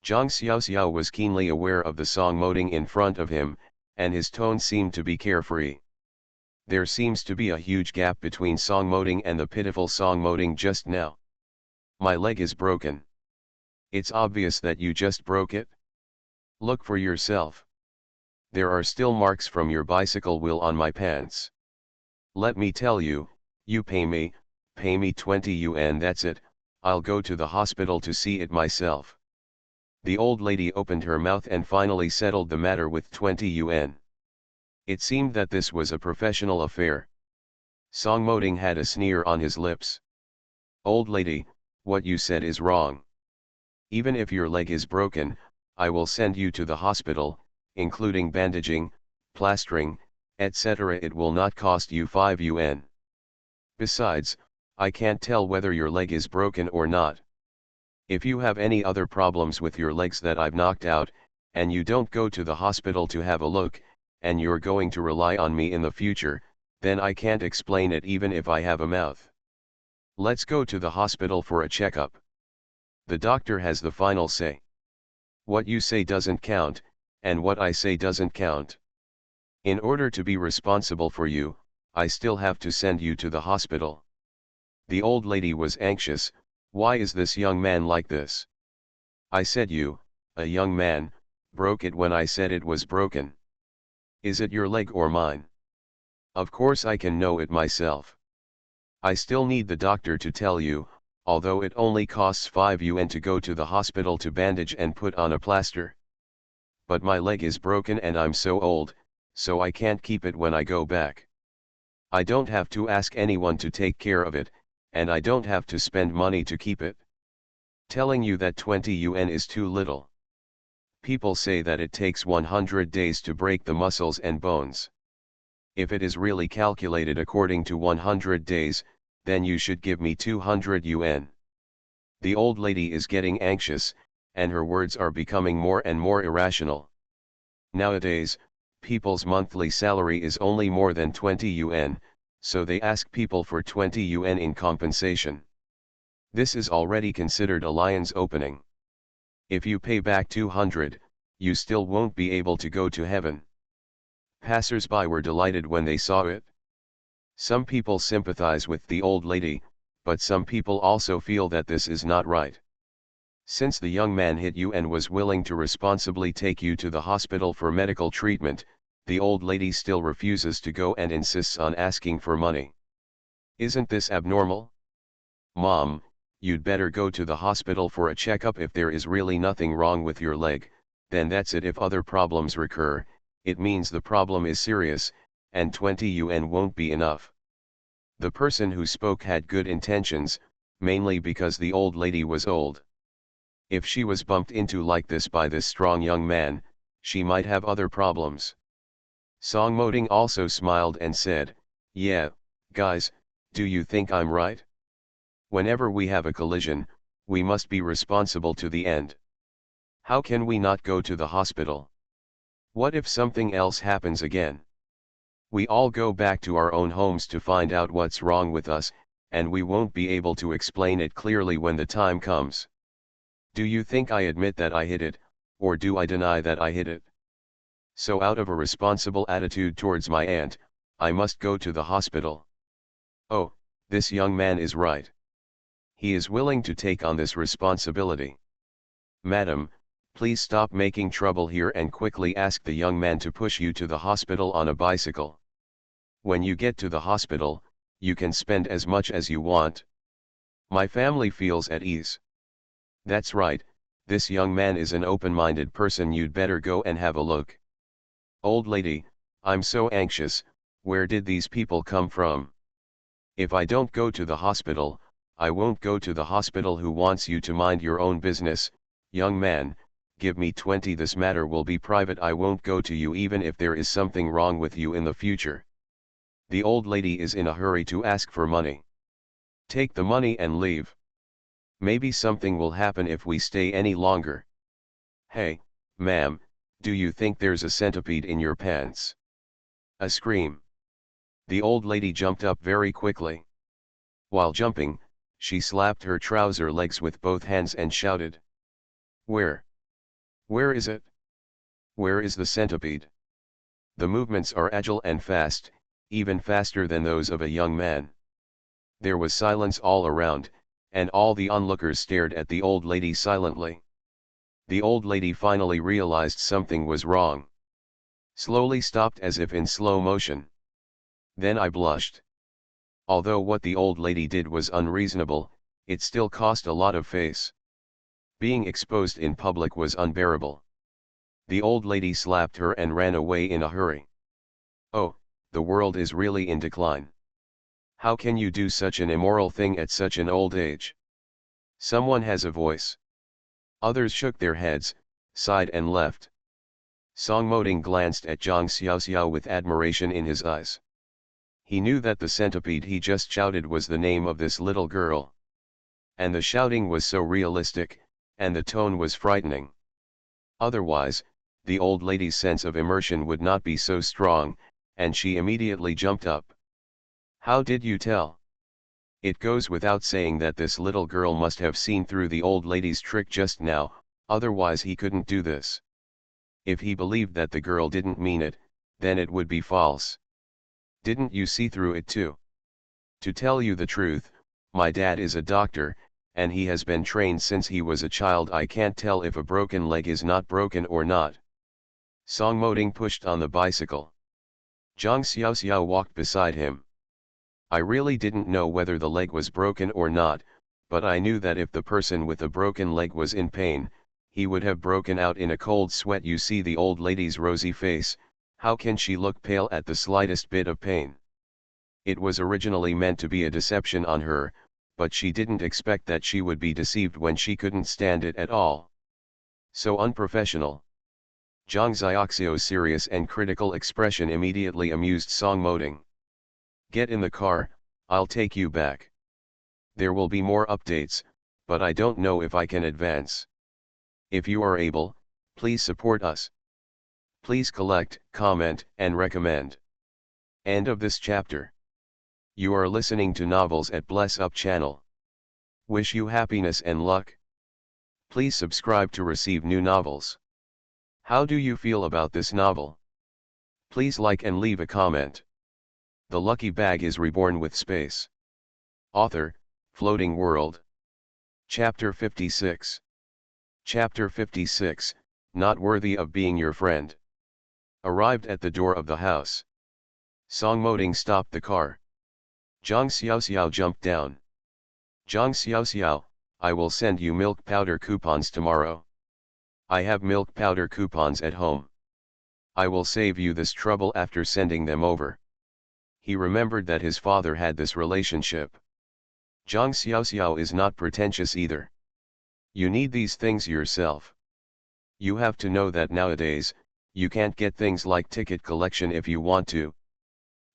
Zhang Xiaoxiao was keenly aware of the Songmoding in front of him, and his tone seemed to be carefree. There seems to be a huge gap between Songmoding and the pitiful Songmoding just now. My leg is broken. It's obvious that you just broke it. Look for yourself. There are still marks from your bicycle wheel on my pants. Let me tell you, you pay me 20 yuan, that's it, I'll go to the hospital to see it myself. The old lady opened her mouth and finally settled the matter with 20 yuan. It seemed that this was a professional affair. Song Moding had a sneer on his lips. Old lady, what you said is wrong. Even if your leg is broken, I will send you to the hospital, including bandaging, plastering, etc. It will not cost you 5 yuan. Besides, I can't tell whether your leg is broken or not. If you have any other problems with your legs that I've knocked out, and you don't go to the hospital to have a look, and you're going to rely on me in the future, then I can't explain it even if I have a mouth. Let's go to the hospital for a checkup. The doctor has the final say. What you say doesn't count, and what I say doesn't count. In order to be responsible for you, I still have to send you to the hospital. The old lady was anxious. Why is this young man like this? I said you, a young man, broke it when I said it was broken. Is it your leg or mine? Of course I can know it myself. I still need the doctor to tell you, although it only costs 5 yuan to go to the hospital to bandage and put on a plaster. But my leg is broken and I'm so old, so I can't keep it when I go back. I don't have to ask anyone to take care of it, and I don't have to spend money to keep it. Telling you that 20 yuan is too little. People say that it takes 100 days to break the muscles and bones. If it is really calculated according to 100 days, then you should give me 200 yuan. The old lady is getting anxious, and her words are becoming more and more irrational. Nowadays, people's monthly salary is only more than 20 yuan, so they ask people for 20 yuan in compensation. This is already considered a lion's opening. If you pay back 200, you still won't be able to go to heaven. Passers-by were delighted when they saw it. Some people sympathize with the old lady, but some people also feel that this is not right. Since the young man hit you and was willing to responsibly take you to the hospital for medical treatment, the old lady still refuses to go and insists on asking for money. Isn't this abnormal? Mom, you'd better go to the hospital for a checkup. If there is really nothing wrong with your leg, then that's it. If other problems recur, it means the problem is serious, and 20 yuan won't be enough. The person who spoke had good intentions, mainly because the old lady was old. If she was bumped into like this by this strong young man, she might have other problems. Song Moding also smiled and said, "Yeah, guys, do you think I'm right? Whenever we have a collision, we must be responsible to the end. How can we not go to the hospital? What if something else happens again? We all go back to our own homes to find out what's wrong with us, and we won't be able to explain it clearly when the time comes. Do you think I admit that I hit it, or do I deny that I hit it? So out of a responsible attitude towards my aunt, I must go to the hospital." Oh, this young man is right. He is willing to take on this responsibility. "Madam, please stop making trouble here and quickly ask the young man to push you to the hospital on a bicycle. When you get to the hospital, you can spend as much as you want. My family feels at ease." "That's right, this young man is an open-minded person. You'd better go and have a look." "Old lady, I'm so anxious. Where did these people come from? If I don't go to the hospital, I won't go to the hospital. Who wants you to mind your own business? Young man, give me 20. This matter will be private. I won't go to you even if there is something wrong with you in the future." The old lady is in a hurry to ask for money. "Take the money and leave. Maybe something will happen if we stay any longer." "Hey, ma'am, do you think there's a centipede in your pants?" A scream. The old lady jumped up very quickly. While jumping, she slapped her trouser legs with both hands and shouted, "Where? Where is it? Where is the centipede?" The movements are agile and fast, even faster than those of a young man. There was silence all around, and all the onlookers stared at the old lady silently. The old lady finally realized something was wrong. Slowly stopped as if in slow motion. "Then I blushed. Although what the old lady did was unreasonable, it still cost a lot of face. Being exposed in public was unbearable. The old lady slapped her and ran away in a hurry. Oh, the world is really in decline. How can you do such an immoral thing at such an old age? Someone has a voice. Others shook their heads, sighed and left. Song Moding glanced at Zhang Xiaoxiao with admiration in his eyes. He knew that the centipede he just shouted was the name of this little girl. And the shouting was so realistic, and the tone was frightening. Otherwise, the old lady's sense of immersion would not be so strong, and she immediately jumped up. How did you tell? It goes without saying that this little girl must have seen through the old lady's trick just now, otherwise he couldn't do this. If he believed that the girl didn't mean it, then it would be false. Didn't you see through it too? To tell you the truth, my dad is a doctor, and he has been trained since he was a child. I can't tell if a broken leg is not broken or not. Song Moding pushed on the bicycle. Zhang Xiaoxiao walked beside him. I really didn't know whether the leg was broken or not, but I knew that if the person with the broken leg was in pain, he would have broken out in a cold sweat. You see the old lady's rosy face, how can she look pale at the slightest bit of pain? It was originally meant to be a deception on her, but she didn't expect that she would be deceived when she couldn't stand it at all. So unprofessional. Zhang Xiaoxiao's serious and critical expression immediately amused Song Moding. Get in the car, I'll take you back. There will be more updates, but I don't know if I can advance. If you are able, please support us. Please collect, comment, and recommend. End of this chapter. You are listening to Novels at Bless Up channel. Wish you happiness and luck. Please subscribe to receive new novels. How do you feel about this novel? Please like and leave a comment. The Lucky Bag is Reborn with Space. Author, Floating World. Chapter 56. Chapter 56, Not Worthy of Being Your Friend. Arrived at the door of the house. Song Moding stopped the car. Zhang Xiaoxiao jumped down. Zhang Xiaoxiao, I will send you milk powder coupons tomorrow. I have milk powder coupons at home. I will save you this trouble after sending them over. He remembered that his father had this relationship. Zhang Xiaoxiao is not pretentious either. You need these things yourself. You have to know that nowadays, you can't get things like ticket collection if you want to.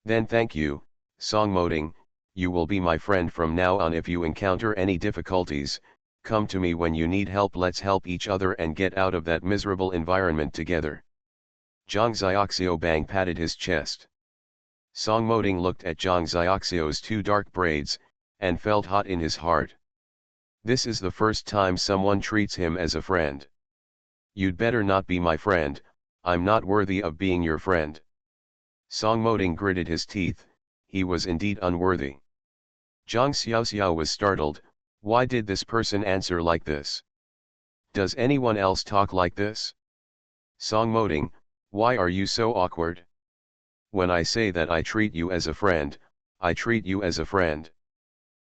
Then thank you, Song Moding, you will be my friend from now on. If you encounter any difficulties, come to me when you need help. Let's help each other and get out of that miserable environment together. Zhang Xiaoxiao bang patted his chest. Song Moding looked at Zhang Xiaoxiao's two dark braids, and felt hot in his heart. This is the first time someone treats him as a friend. You'd better not be my friend, I'm not worthy of being your friend. Song Moding gritted his teeth, he was indeed unworthy. Zhang Xiaoxiao was startled, why did this person answer like this? Does anyone else talk like this? Song Moding, why are you so awkward? When I say that I treat you as a friend, I treat you as a friend.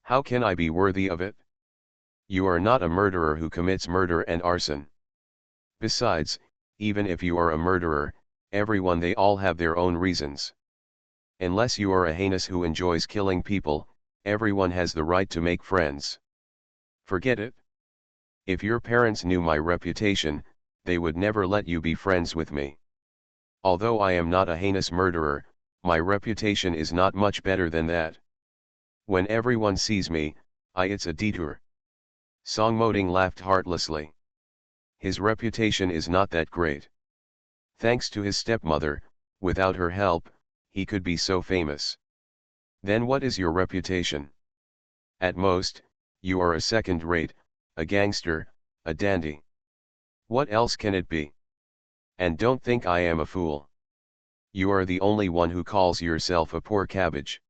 How can I be worthy of it? You are not a murderer who commits murder and arson. Besides, even if you are a murderer, they all have their own reasons. Unless you are a heinous who enjoys killing people, everyone has the right to make friends. Forget it. If your parents knew my reputation, they would never let you be friends with me. Although I am not a heinous murderer, my reputation is not much better than that. When everyone sees me, it's a detour. Song Moding laughed heartlessly. His reputation is not that great. Thanks to his stepmother, without her help, he could be so famous. Then what is your reputation? At most, you are a second-rate, a gangster, a dandy. What else can it be? And don't think I am a fool. You are the only one who calls yourself a poor cabbage.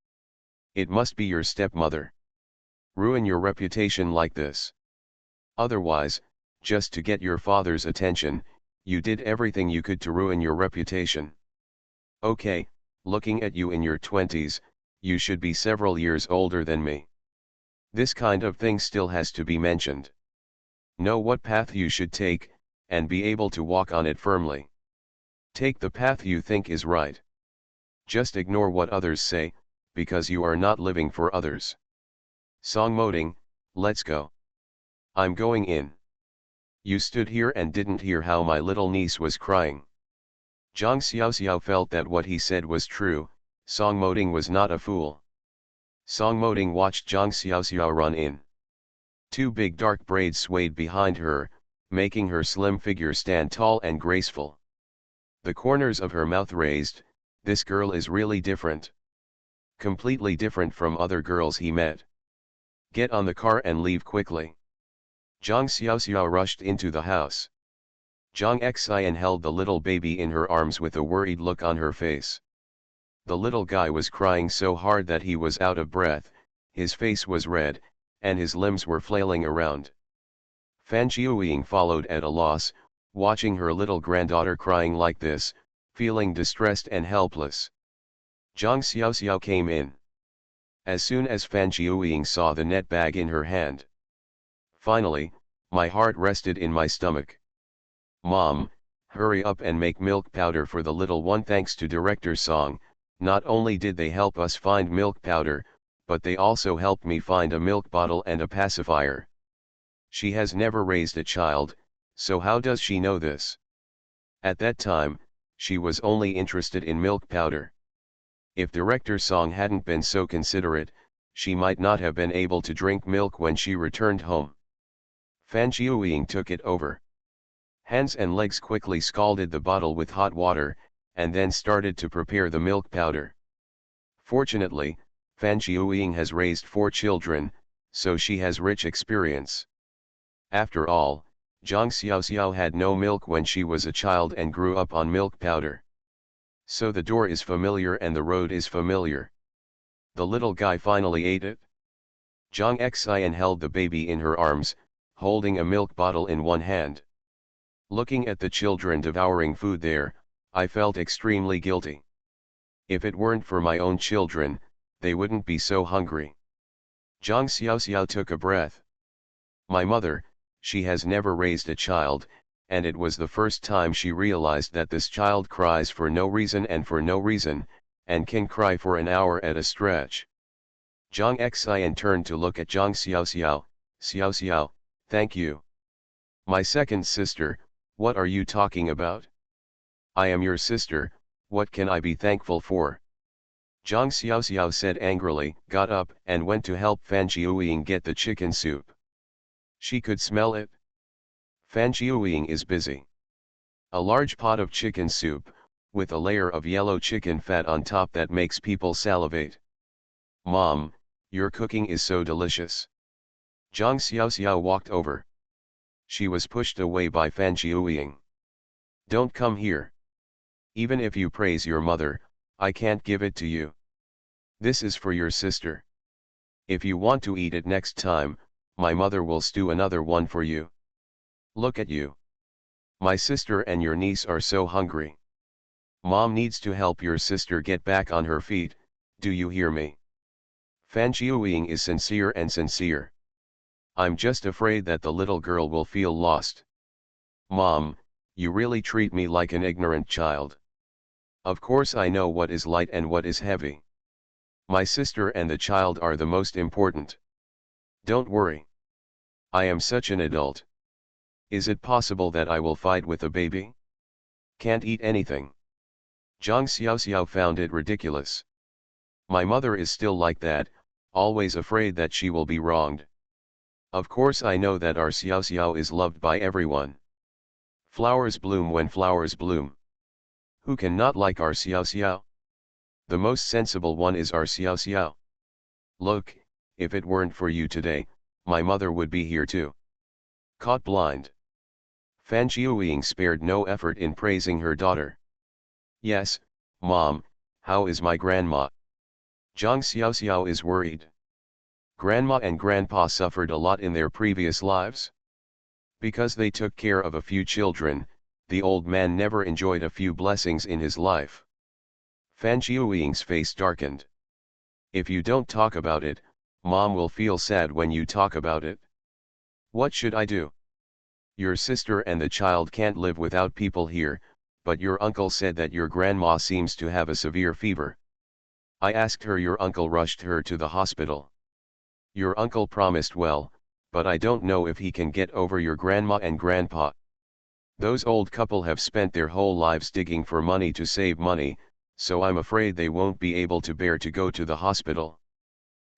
It must be your stepmother. Ruin your reputation like this. Otherwise, just to get your father's attention, you did everything you could to ruin your reputation. Okay, looking at you in your 20s, You should be several years older than me. This kind of thing still has to be mentioned. Know what path you should take, and be able to walk on it firmly. Take the path you think is right. Just ignore what others say, because you are not living for others. Song moding, let's go. I'm going in. You stood here and didn't hear how my little niece was crying. Zhang Xiaoxiao felt that what he said was true. Song moding was not a fool. Song moding watched Zhang Xiaoxiao run in. Two big dark braids swayed behind her, making her slim figure stand tall and graceful. The corners of her mouth raised. This girl is really different. Completely different from other girls he met. Get on the car and leave quickly. Zhang Xiaoxiao rushed into the house. Zhang Xian held the little baby in her arms with a worried look on her face. The little guy was crying so hard that he was out of breath, his face was red, and his limbs were flailing around. Fan Jiuying followed at a loss, watching her little granddaughter crying like this, feeling distressed and helpless. Zhang Xiaoxiao came in. As soon as Fan Jiuying saw the net bag in her hand. Finally, my heart rested in my stomach. Mom, hurry up and make milk powder for the little one. Thanks to Director Song, not only did they help us find milk powder, but they also helped me find a milk bottle and a pacifier. She has never raised a child, so how does she know this? At that time, she was only interested in milk powder. If Director Song hadn't been so considerate, she might not have been able to drink milk when she returned home. Fan Jiuying took it over. Hands and legs quickly scalded the bottle with hot water, and then started to prepare the milk powder. Fortunately, Fan Jiuying has raised 4 children, so she has rich experience. After all, Zhang Xiaoxiao had no milk when she was a child and grew up on milk powder. So the door is familiar and the road is familiar. The little guy finally ate it. Zhang Xian held the baby in her arms, holding a milk bottle in one hand. Looking at the children devouring food there, I felt extremely guilty. If it weren't for my own children, they wouldn't be so hungry. Zhang Xiaoxiao took a breath. My mother, she has never raised a child, and it was the first time she realized that this child cries for no reason and for no reason, and can cry for an hour at a stretch. Zhang Xian turned to look at Zhang Xiaoxiao. Xiaoxiao, thank you. My second sister, what are you talking about? I am your sister, what can I be thankful for? Zhang Xiaoxiao said angrily, got up and went to help Fan Jiuying get the chicken soup. She could smell it. Fan Jiuying is busy. A large pot of chicken soup, with a layer of yellow chicken fat on top that makes people salivate. Mom, your cooking is so delicious. Zhang Xiaoxiao walked over. She was pushed away by Fan Jiuying. Don't come here. Even if you praise your mother, I can't give it to you. This is for your sister. If you want to eat it next time, my mother will stew another one for you. Look at you. My sister and your niece are so hungry. Mom needs to help your sister get back on her feet, do you hear me? Fan Jiuying is sincere and sincere. I'm just afraid that the little girl will feel lost. Mom, you really treat me like an ignorant child. Of course I know what is light and what is heavy. My sister and the child are the most important. Don't worry. I am such an adult. Is it possible that I will fight with a baby? Can't eat anything. Zhang Xiaoxiao found it ridiculous. My mother is still like that, always afraid that she will be wronged. Of course I know that our Xiaoxiao is loved by everyone. Flowers bloom when flowers bloom. Who can not like our Xiaoxiao? The most sensible one is our Xiaoxiao. Look, if it weren't for you today, my mother would be here too. Caught blind. Fan Jiuying spared no effort in praising her daughter. Yes, Mom, how is my grandma? Zhang Xiaoxiao is worried. Grandma and Grandpa suffered a lot in their previous lives. Because they took care of a few children, the old man never enjoyed a few blessings in his life. Fan Jiuying's face darkened. If you don't talk about it, Mom will feel sad when you talk about it. What should I do? Your sister and the child can't live without people here, but your uncle said that your grandma seems to have a severe fever. I asked her, your uncle rushed her to the hospital. Your uncle promised well, but I don't know if he can get over your grandma and grandpa. Those old couple have spent their whole lives digging for money to save money, so I'm afraid they won't be able to bear to go to the hospital.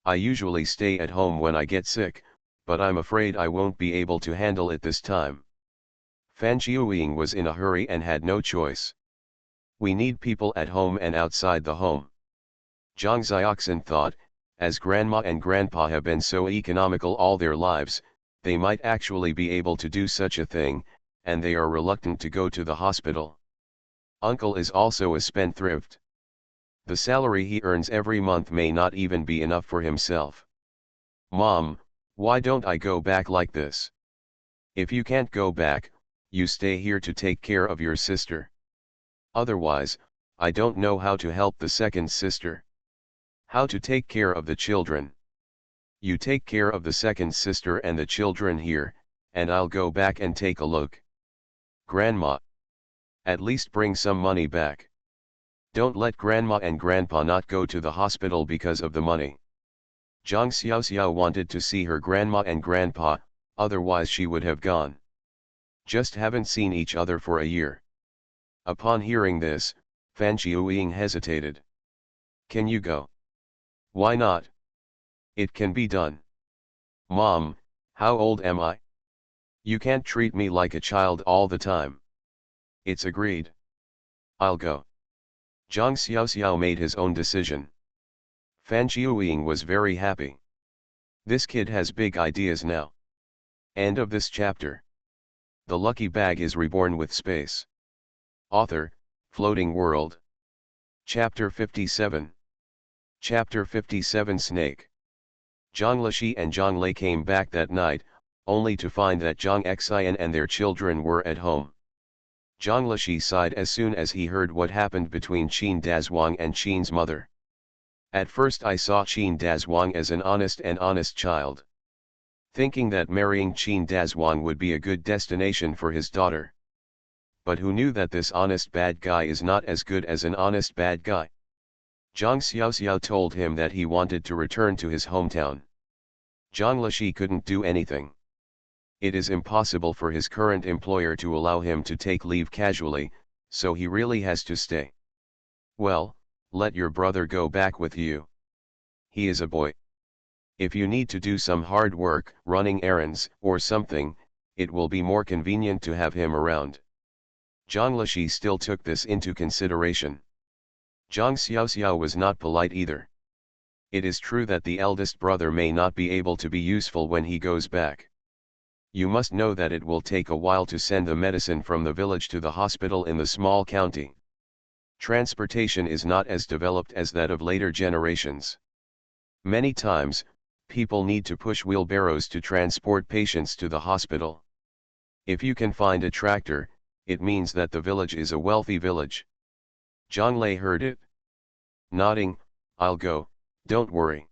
I usually stay at home when I get sick, but I'm afraid I won't be able to handle it this time. Fan Jiuying was in a hurry and had no choice. We need people at home and outside the home. Zhang Xiaoxin thought, as grandma and grandpa have been so economical all their lives, they might actually be able to do such a thing, and they are reluctant to go to the hospital. Uncle is also a spendthrift. The salary he earns every month may not even be enough for himself. Mom, why don't I go back like this? If you can't go back, you stay here to take care of your sister. Otherwise, I don't know how to help the second sister. How to take care of the children. You take care of the second sister and the children here, and I'll go back and take a look. Grandma. At least bring some money back. Don't let grandma and grandpa not go to the hospital because of the money. Zhang Xiaoxiao wanted to see her grandma and grandpa, otherwise she would have gone. Just haven't seen each other for a year. Upon hearing this, Fan Jiuying hesitated. Can you go? Why not? It can be done. Mom, how old am I? You can't treat me like a child all the time. It's agreed. I'll go. Zhang Xiaoxiao made his own decision. Fan Jiuying was very happy. This kid has big ideas now. End of this chapter. The lucky bag is reborn with space. Author, Floating World. Chapter 57. Chapter 57 Snake. Zhang Lishi and Zhang Lei came back that night, only to find that Zhang Xian and their children were at home. Zhang Lishi sighed as soon as he heard what happened between Qin Dazhuang and Qin's mother. At first I saw Qin Dazhuang as an honest child. Thinking that marrying Qin Dazhuang would be a good destination for his daughter. But who knew that this honest bad guy is not as good as an honest bad guy? Zhang Xiaoxiao told him that he wanted to return to his hometown. Zhang Lishi couldn't do anything. It is impossible for his current employer to allow him to take leave casually, so he really has to stay. Well, let your brother go back with you. He is a boy. If you need to do some hard work, running errands, or something, it will be more convenient to have him around. Zhang Lishi still took this into consideration. Zhang Xiaoxiao was not polite either. It is true that the eldest brother may not be able to be useful when he goes back. You must know that it will take a while to send the medicine from the village to the hospital in the small county. Transportation is not as developed as that of later generations. Many times, people need to push wheelbarrows to transport patients to the hospital. If you can find a tractor, it means that the village is a wealthy village. Zhang Lei heard it. Nodding, I'll go, don't worry.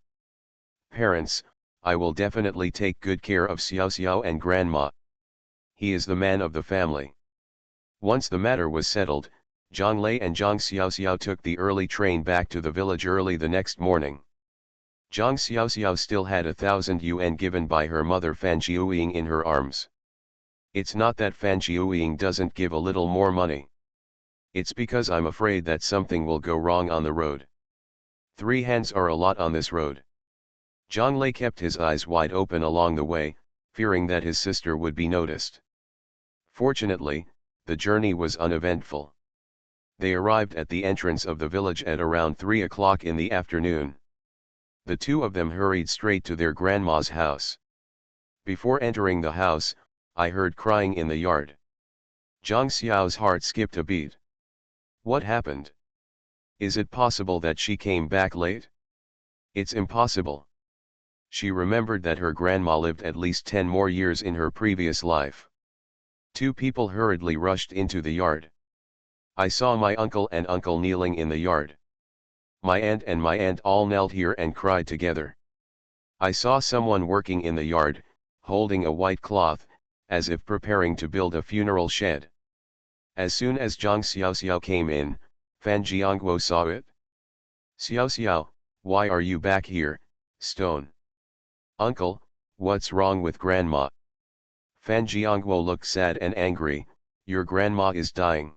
Parents, I will definitely take good care of Xiaoxiao and Grandma. He is the man of the family. Once the matter was settled, Zhang Lei and Zhang Xiaoxiao took the early train back to the village early the next morning. Zhang Xiaoxiao still had 1,000 yuan given by her mother Fan Jiuying in her arms. It's not that Fan Jiuying doesn't give a little more money. It's because I'm afraid that something will go wrong on the road. 3 hands are a lot on this road. Zhang Lei kept his eyes wide open along the way, fearing that his sister would be noticed. Fortunately, the journey was uneventful. They arrived at the entrance of the village at around 3 o'clock in the afternoon. The two of them hurried straight to their grandma's house. Before entering the house, I heard crying in the yard. Zhang Xiao's heart skipped a beat. What happened? Is it possible that she came back late? It's impossible. She remembered that her grandma lived at least 10 more years in her previous life. 2 people hurriedly rushed into the yard. I saw my uncle and uncle kneeling in the yard. My aunt and my aunt all knelt here and cried together. I saw someone working in the yard, holding a white cloth, as if preparing to build a funeral shed. As soon as Zhang Xiaoxiao came in, Fan Jiangguo saw it. Xiaoxiao, why are you back here, stone? Uncle, what's wrong with grandma? Fan Jiangguo looked sad and angry. Your grandma is dying.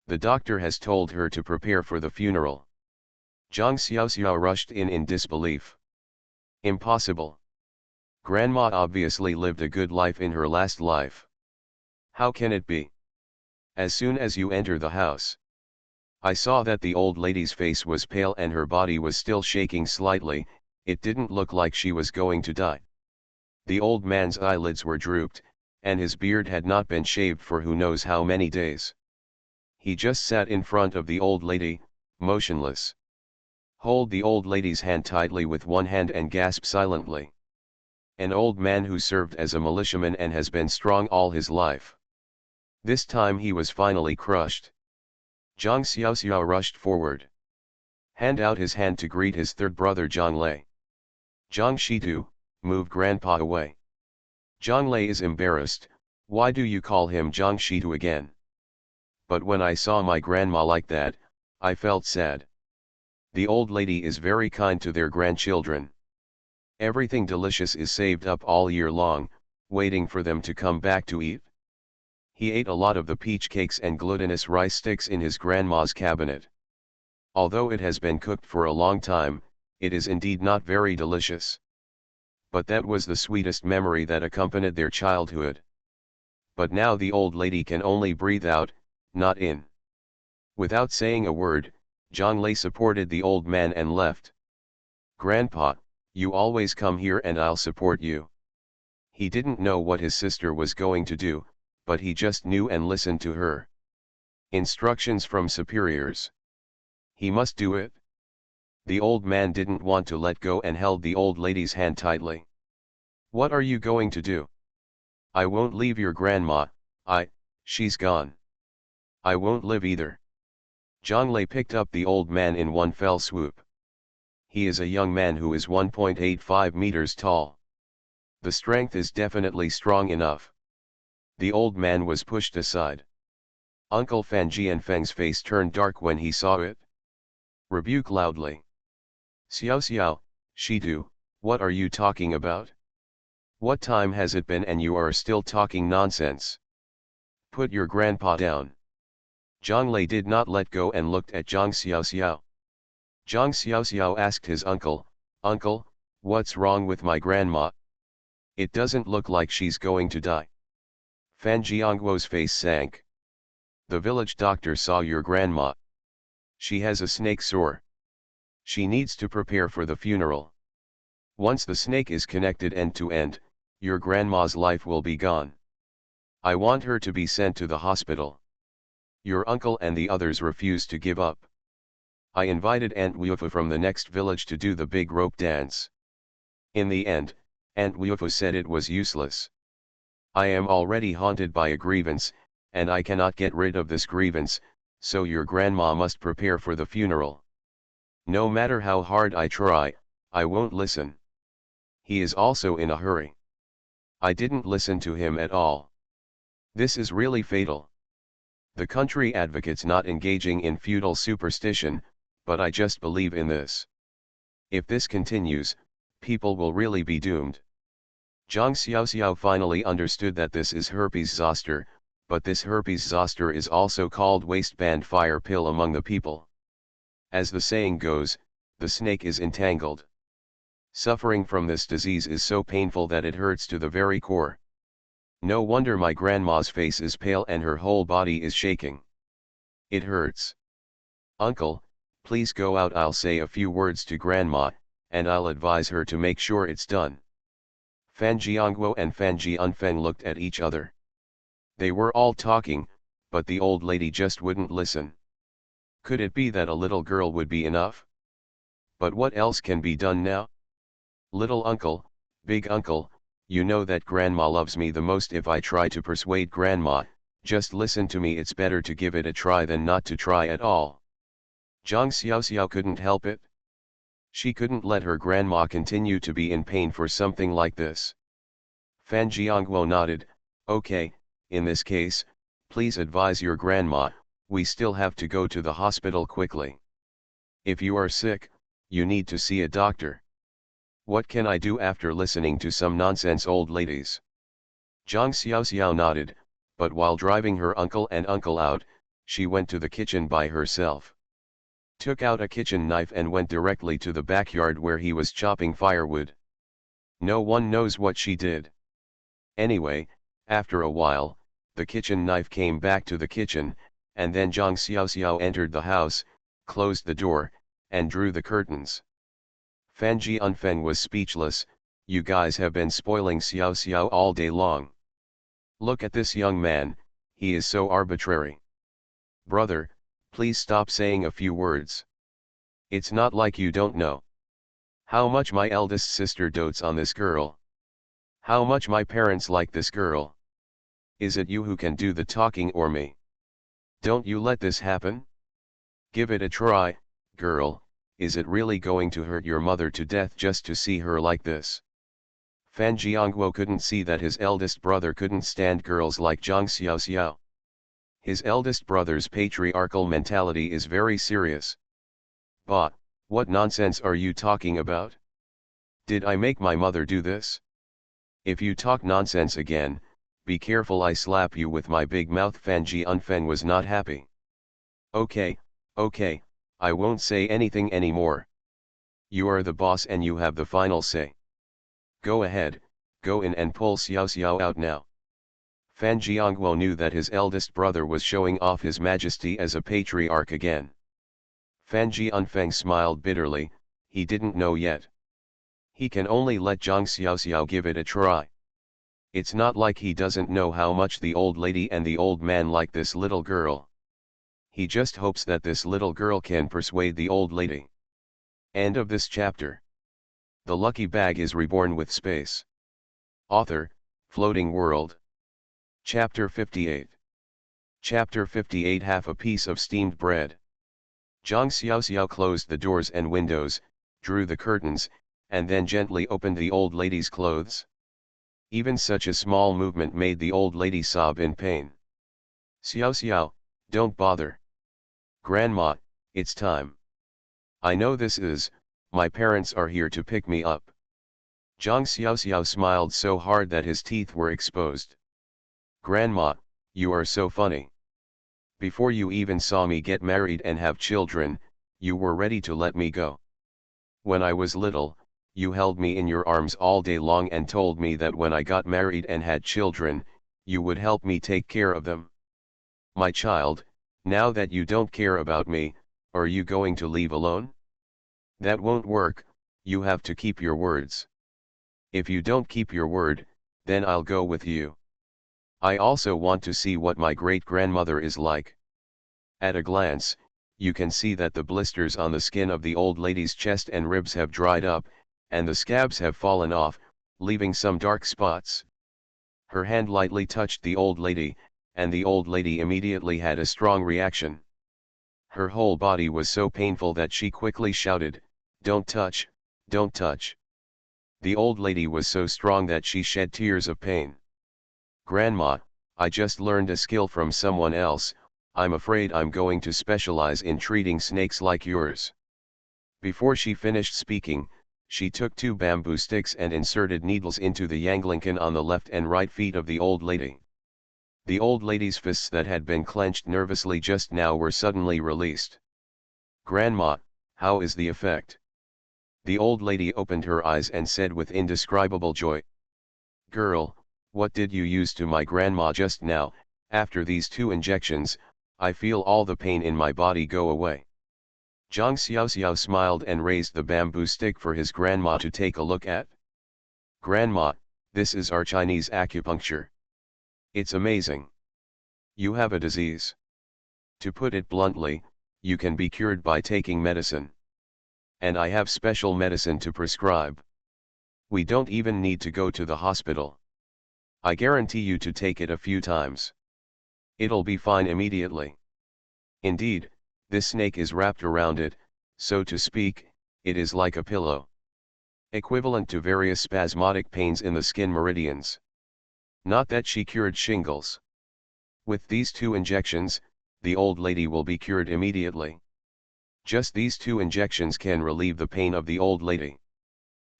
The doctor has told her to prepare for the funeral. Zhang Xiaoxiao rushed in disbelief. Impossible. Grandma obviously lived a good life in her last life. How can it be? As soon as you enter the house, I saw that the old lady's face was pale and her body was still shaking slightly. It didn't look like she was going to die. The old man's eyelids were drooped, and his beard had not been shaved for who knows how many days. He just sat in front of the old lady, motionless. Hold the old lady's hand tightly with one hand and gasp silently. An old man who served as a militiaman and has been strong all his life. This time he was finally crushed. Zhang Xiaoxiao rushed forward. Hand out his hand to greet his third brother Zhang Lei. Zhang Shitu, move grandpa away. Zhang Lei is embarrassed. Why do you call him Zhang Shitu again? But when I saw my grandma like that, I felt sad. The old lady is very kind to their grandchildren. Everything delicious is saved up all year long, waiting for them to come back to eat. He ate a lot of the peach cakes and glutinous rice sticks in his grandma's cabinet. Although it has been cooked for a long time, it is indeed not very delicious. But that was the sweetest memory that accompanied their childhood. But now the old lady can only breathe out, not in. Without saying a word, Zhang Lei supported the old man and left. Grandpa, you always come here and I'll support you. He didn't know what his sister was going to do, but he just knew and listened to her. Instructions from superiors. He must do it. The old man didn't want to let go and held the old lady's hand tightly. What are you going to do? I won't leave your grandma. She's gone. I won't live either. Zhang Lei picked up the old man in one fell swoop. He is a young man who is 1.85 meters tall. The strength is definitely strong enough. The old man was pushed aside. Uncle Fan Jianfeng's face turned dark when he saw it. Rebuke loudly. Xiao, Shitu, what are you talking about? What time has it been and you are still talking nonsense? Put your grandpa down. Zhang Lei did not let go and looked at Zhang Xiaoxiao. Zhang Xiaoxiao asked his uncle, Uncle, what's wrong with my grandma? It doesn't look like she's going to die. Fan Jiangguo's face sank. The village doctor saw your grandma. She has a snake sore. She needs to prepare for the funeral. Once the snake is connected end to end, your grandma's life will be gone. I want her to be sent to the hospital. Your uncle and the others refused to give up. I invited Aunt Wufu from the next village to do the big rope dance. In the end, Aunt Wufu said it was useless. I am already haunted by a grievance, and I cannot get rid of this grievance, so your grandma must prepare for the funeral. No matter how hard I try, I won't listen. He is also in a hurry. I didn't listen to him at all. This is really fatal. The country advocates not engaging in feudal superstition, but I just believe in this. If this continues, people will really be doomed. Zhang Xiaoxiao finally understood that this is herpes zoster, but this herpes zoster is also called waistband fire pill among the people. As the saying goes, the snake is entangled. Suffering from this disease is so painful that it hurts to the very core. No wonder my grandma's face is pale and her whole body is shaking. It hurts. Uncle, please go out. I'll say a few words to grandma, and I'll advise her to make sure it's done. Fan Jiangguo and Fan Jianfeng looked at each other. They were all talking, but the old lady just wouldn't listen. Could it be that a little girl would be enough? But what else can be done now? Little uncle, big uncle, you know that grandma loves me the most. If I try to persuade grandma, just listen to me, it's better to give it a try than not to try at all. Zhang Xiaoxiao couldn't help it. She couldn't let her grandma continue to be in pain for something like this. Fan Jiangguo nodded, okay, in this case, please advise your grandma, we still have to go to the hospital quickly. If you are sick, you need to see a doctor. What can I do after listening to some nonsense old ladies? Zhang Xiaoxiao nodded, but while driving her uncle and uncle out, she went to the kitchen by herself. Took out a kitchen knife and went directly to the backyard where he was chopping firewood. No one knows what she did. Anyway, after a while, the kitchen knife came back to the kitchen, and then Zhang Xiaoxiao entered the house, closed the door, and drew the curtains. Fan Jianfeng was speechless. You guys have been spoiling Xiaoxiao all day long. Look at this young man, he is so arbitrary. Brother, please stop saying a few words. It's not like you don't know how much my eldest sister dotes on this girl. How much my parents like this girl. Is it you who can do the talking or me? Don't you let this happen? Give it a try, girl, is it really going to hurt your mother to death just to see her like this? Fan Jiangguo couldn't see that his eldest brother couldn't stand girls like Zhang Xiaoxiao. His eldest brother's patriarchal mentality is very serious. But, what nonsense are you talking about? Did I make my mother do this? If you talk nonsense again, be careful I slap you with my big mouth. Fan Jianfeng was not happy. Okay, I won't say anything anymore. You are the boss and you have the final say. Go ahead, go in and pull Xiaoxiao out now. Fan Jiangguo knew that his eldest brother was showing off his majesty as a patriarch again. Fan Jianfeng smiled bitterly, he didn't know yet. He can only let Zhang Xiaoxiao give it a try. It's not like he doesn't know how much the old lady and the old man like this little girl. He just hopes that this little girl can persuade the old lady. End of this chapter. The lucky bag is reborn with space. Author, Floating World. Chapter 58. Chapter 58. Half a piece of steamed bread. Zhang Xiaoxiao closed the doors and windows, drew the curtains, and then gently opened the old lady's clothes. Even such a small movement made the old lady sob in pain. Xiaoxiao, don't bother. Grandma, it's time. I know this is, my parents are here to pick me up. Zhang Xiaoxiao smiled so hard that his teeth were exposed. Grandma, you are so funny. Before you even saw me get married and have children, you were ready to let me go. When I was little, you held me in your arms all day long and told me that when I got married and had children, you would help me take care of them. My child, now that you don't care about me, are you going to leave alone? That won't work, you have to keep your words. If you don't keep your word, then I'll go with you. I also want to see what my great-grandmother is like. At a glance, you can see that the blisters on the skin of the old lady's chest and ribs have dried up, and the scabs have fallen off, leaving some dark spots. Her hand lightly touched the old lady, and the old lady immediately had a strong reaction. Her whole body was so painful that she quickly shouted, "Don't touch, don't touch." The old lady was so strong that she shed tears of pain. Grandma, I just learned a skill from someone else, I'm afraid I'm going to specialize in treating snakes like yours. Before she finished speaking, she took 2 bamboo sticks and inserted needles into the yanglinken on the left and right feet of the old lady. The old lady's fists that had been clenched nervously just now were suddenly released. Grandma, how is the effect? The old lady opened her eyes and said with indescribable joy. Girl, what did you use to my grandma just now? After these 2 injections, I feel all the pain in my body go away. Zhang Xiaoxiao smiled and raised the bamboo stick for his grandma to take a look at. Grandma, this is our Chinese acupuncture. It's amazing. You have a disease. To put it bluntly, you can be cured by taking medicine. And I have special medicine to prescribe. We don't even need to go to the hospital. I guarantee you to take it a few times. It'll be fine immediately. Indeed, This snake is wrapped around it, so to speak, it is like a pillow. Equivalent to various spasmodic pains in the skin meridians. Not that she cured shingles. With these 2 injections, the old lady will be cured immediately. Just these 2 injections can relieve the pain of the old lady.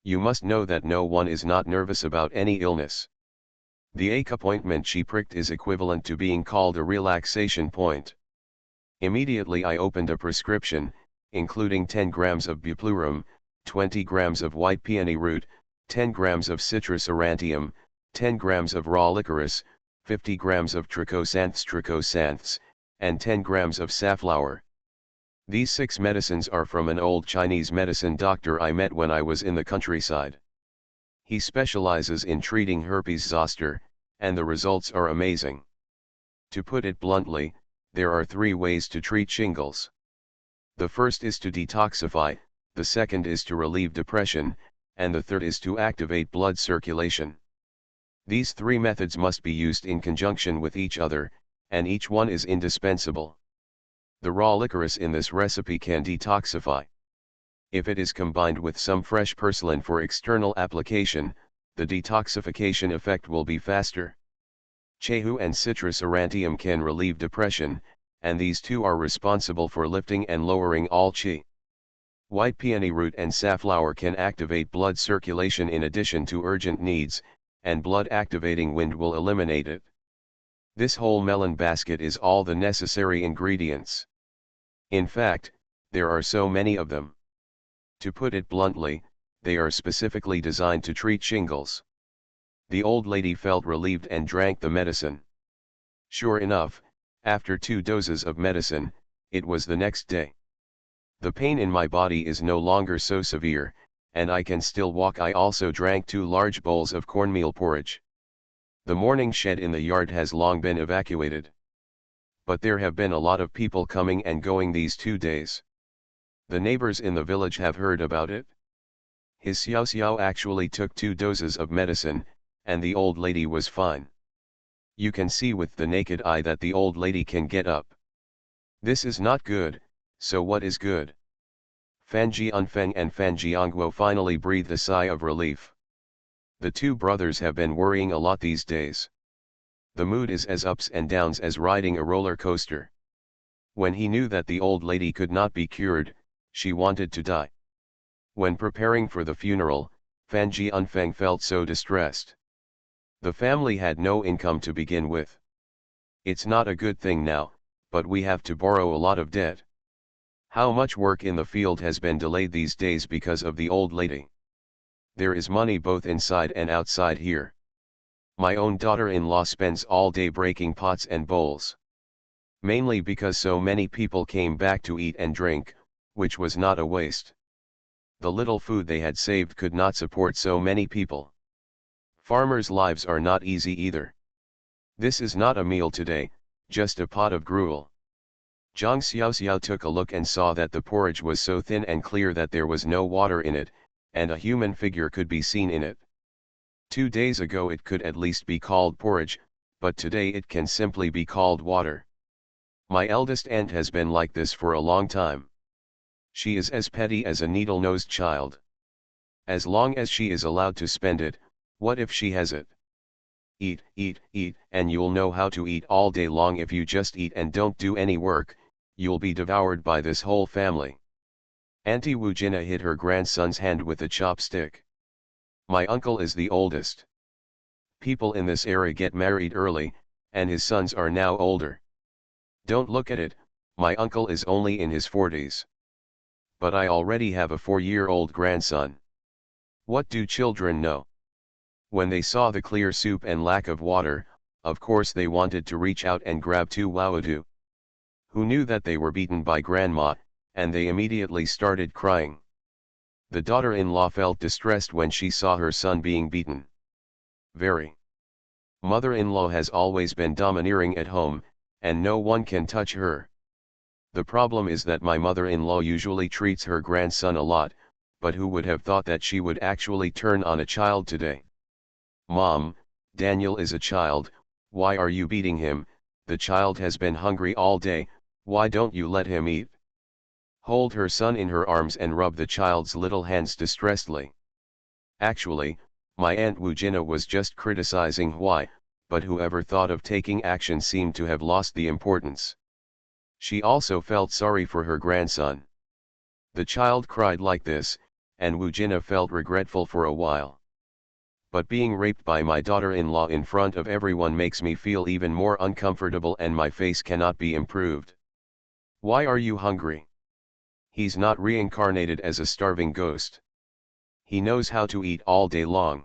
You must know that no one is not nervous about any illness. The acupointment she pricked is equivalent to being called a relaxation point. Immediately I opened a prescription, including 10 grams of buplurum, 20 grams of white peony root, 10 grams of citrus aurantium, 10 grams of raw licorice, 50 grams of trichosanths, and 10 grams of safflower. These 6 medicines are from an old Chinese medicine doctor I met when I was in the countryside. He specializes in treating herpes zoster, and the results are amazing. To put it bluntly, there are 3 ways to treat shingles. The first is to detoxify, the second is to relieve depression, and the third is to activate blood circulation. These 3 methods must be used in conjunction with each other, and each one is indispensable. The raw licorice in this recipe can detoxify. If it is combined with some fresh purslane for external application, the detoxification effect will be faster. Chehu and citrus aurantium can relieve depression, and these 2 are responsible for lifting and lowering all qi. White peony root and safflower can activate blood circulation in addition to urgent needs, and blood activating wind will eliminate it. This whole melon basket is all the necessary ingredients. In fact, there are so many of them. To put it bluntly, they are specifically designed to treat shingles. The old lady felt relieved and drank the medicine. Sure enough, after 2 doses of medicine, it was the next day. The pain in my body is no longer so severe, and I can still walk. I also drank 2 large bowls of cornmeal porridge. The morning shed in the yard has long been evacuated. But there have been a lot of people coming and going these 2 days. The neighbors in the village have heard about it. His Xiao Xiao actually took 2 doses of medicine, and the old lady was fine. You can see with the naked eye that the old lady can get up. This is not good, so what is good? Fan Jianfeng and Fan Jiangguo finally breathed a sigh of relief. The 2 brothers have been worrying a lot these days. The mood is as ups and downs as riding a roller coaster. When he knew that the old lady could not be cured, she wanted to die. When preparing for the funeral, Fan Jianfeng felt so distressed. The family had no income to begin with. It's not a good thing now, but we have to borrow a lot of debt. How much work in the field has been delayed these days because of the old lady. There is money both inside and outside here. My own daughter-in-law spends all day breaking pots and bowls. Mainly because so many people came back to eat and drink, which was not a waste. The little food they had saved could not support so many people. Farmers' lives are not easy either. This is not a meal today, just a pot of gruel. Zhang Xiaoxiao took a look and saw that the porridge was so thin and clear that there was no water in it, and a human figure could be seen in it. 2 days ago it could at least be called porridge, but today it can simply be called water. My eldest aunt has been like this for a long time. She is as petty as a needle-nosed child. As long as she is allowed to spend it, what if she has it? Eat, eat, eat, and you'll know how to eat all day long. If you just eat and don't do any work, you'll be devoured by this whole family. Auntie Wu Jina hit her grandson's hand with a chopstick. My uncle is the oldest. People in this era get married early, and his sons are now older. Don't look at it, my uncle is only in his 40s. But I already have a 4-year-old grandson. What do children know? When they saw the clear soup and lack of water, of course they wanted to reach out and grab 2 Waodu. Who knew that they were beaten by grandma, and they immediately started crying. The daughter-in-law felt distressed when she saw her son being beaten. Very. Mother-in-law has always been domineering at home, and no one can touch her. The problem is that my mother-in-law usually treats her grandson a lot, but who would have thought that she would actually turn on a child today? Mom, Daniel is a child, why are you beating him? The child has been hungry all day, why don't you let him eat? hold her son in her arms and rub the child's little hands distressedly. Actually, my Aunt Wujina was just criticizing why, but whoever thought of taking action seemed to have lost the importance. She also felt sorry for her grandson. The child cried like this, and Wujina felt regretful for a while. But being raped by my daughter-in-law in front of everyone makes me feel even more uncomfortable, and my face cannot be improved. Why are you hungry? He's not reincarnated as a starving ghost. He knows how to eat all day long.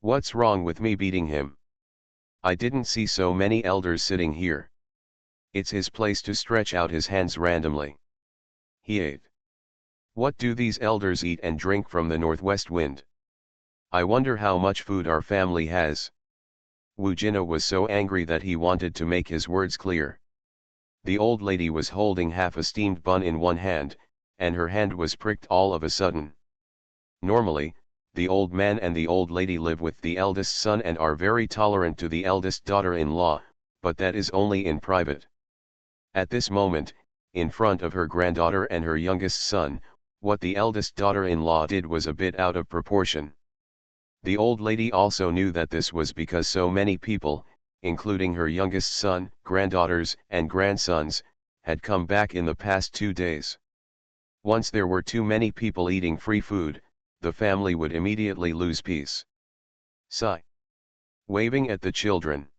What's wrong with me beating him? I didn't see so many elders sitting here. It's his place to stretch out his hands randomly. He ate. What do these elders eat and drink from the northwest wind? I wonder how much food our family has. Wujina was so angry that he wanted to make his words clear. The old lady was holding half a steamed bun in one hand, and her hand was pricked all of a sudden. Normally, the old man and the old lady live with the eldest son and are very tolerant to the eldest daughter-in-law, but that is only in private. At this moment, in front of her granddaughter and her youngest son, what the eldest daughter-in-law did was a bit out of proportion. The old lady also knew that this was because so many people, including her youngest son, granddaughters, and grandsons, had come back in the past 2 days. Once there were too many people eating free food, the family would immediately lose peace. Sigh. Waving at the children.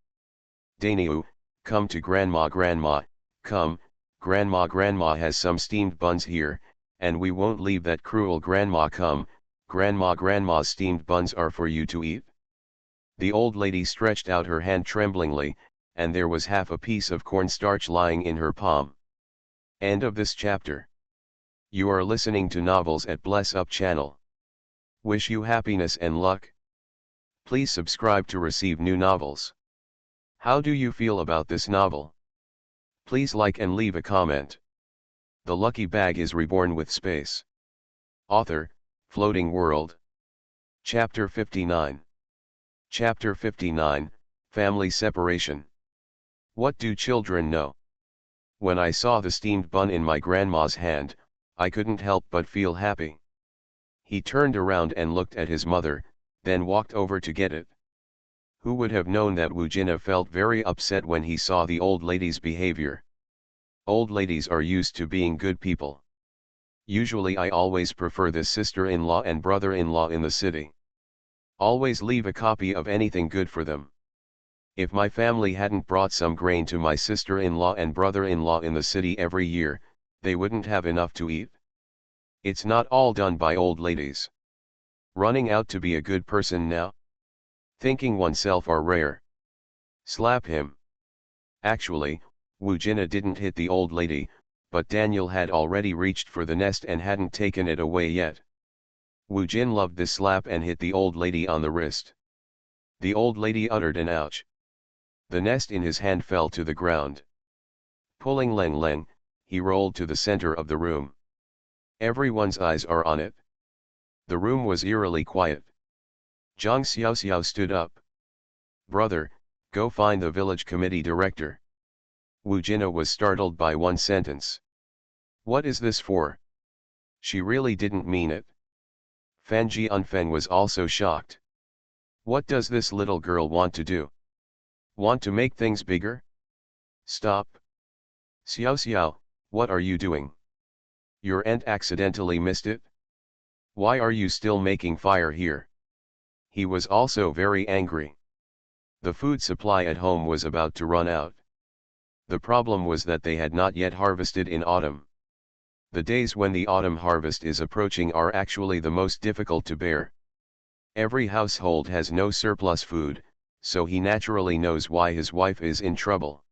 Daniu, come to grandma. Grandma, come, grandma has some steamed buns here, and we won't leave that cruel grandma. Come, grandma's steamed buns are for you to eat. The old lady stretched out her hand tremblingly, and there was half a piece of cornstarch lying in her palm. End of this chapter. You are listening to Novels at Bless Up channel. Wish you happiness and luck. Please subscribe to receive new novels. How do you feel about this novel? Please like and leave a comment. The Lucky Bag is Reborn with Space. Author, Floating World. Chapter 59. Chapter 59, Family Separation. What do children know? When I saw the steamed bun in my grandma's hand, I couldn't help but feel happy. He turned around and looked at his mother, then walked over to get it. Who would have known that Wujina felt very upset when he saw the old lady's behavior? Old ladies are used to being good people. Usually I always prefer the sister-in-law and brother-in-law in the city. Always leave a copy of anything good for them. If my family hadn't brought some grain to my sister-in-law and brother-in-law in the city every year, they wouldn't have enough to eat. It's not all done by old ladies. Running out to be a good person now? Thinking oneself are rare. Slap him. Actually, Wujina didn't hit the old lady, but Daniel had already reached for the nest and hadn't taken it away yet. Wujin loved this slap and hit the old lady on the wrist. The old lady uttered an ouch. The nest in his hand fell to the ground. Pulling Leng Leng, he rolled to the center of the room. Everyone's eyes are on it. The room was eerily quiet. Zhang Xiaoxiao stood up. Brother, go find the village committee director. Wujina was startled by one sentence. What is this for? She really didn't mean it. Fan Jianfen was also shocked. What does this little girl want to do? Want to make things bigger? Stop. Xiao, what are you doing? Your aunt accidentally missed it? Why are you still making fire here? He was also very angry. The food supply at home was about to run out. The problem was that they had not yet harvested in autumn. The days when the autumn harvest is approaching are actually the most difficult to bear. Every household has no surplus food, so he naturally knows why his wife is in trouble.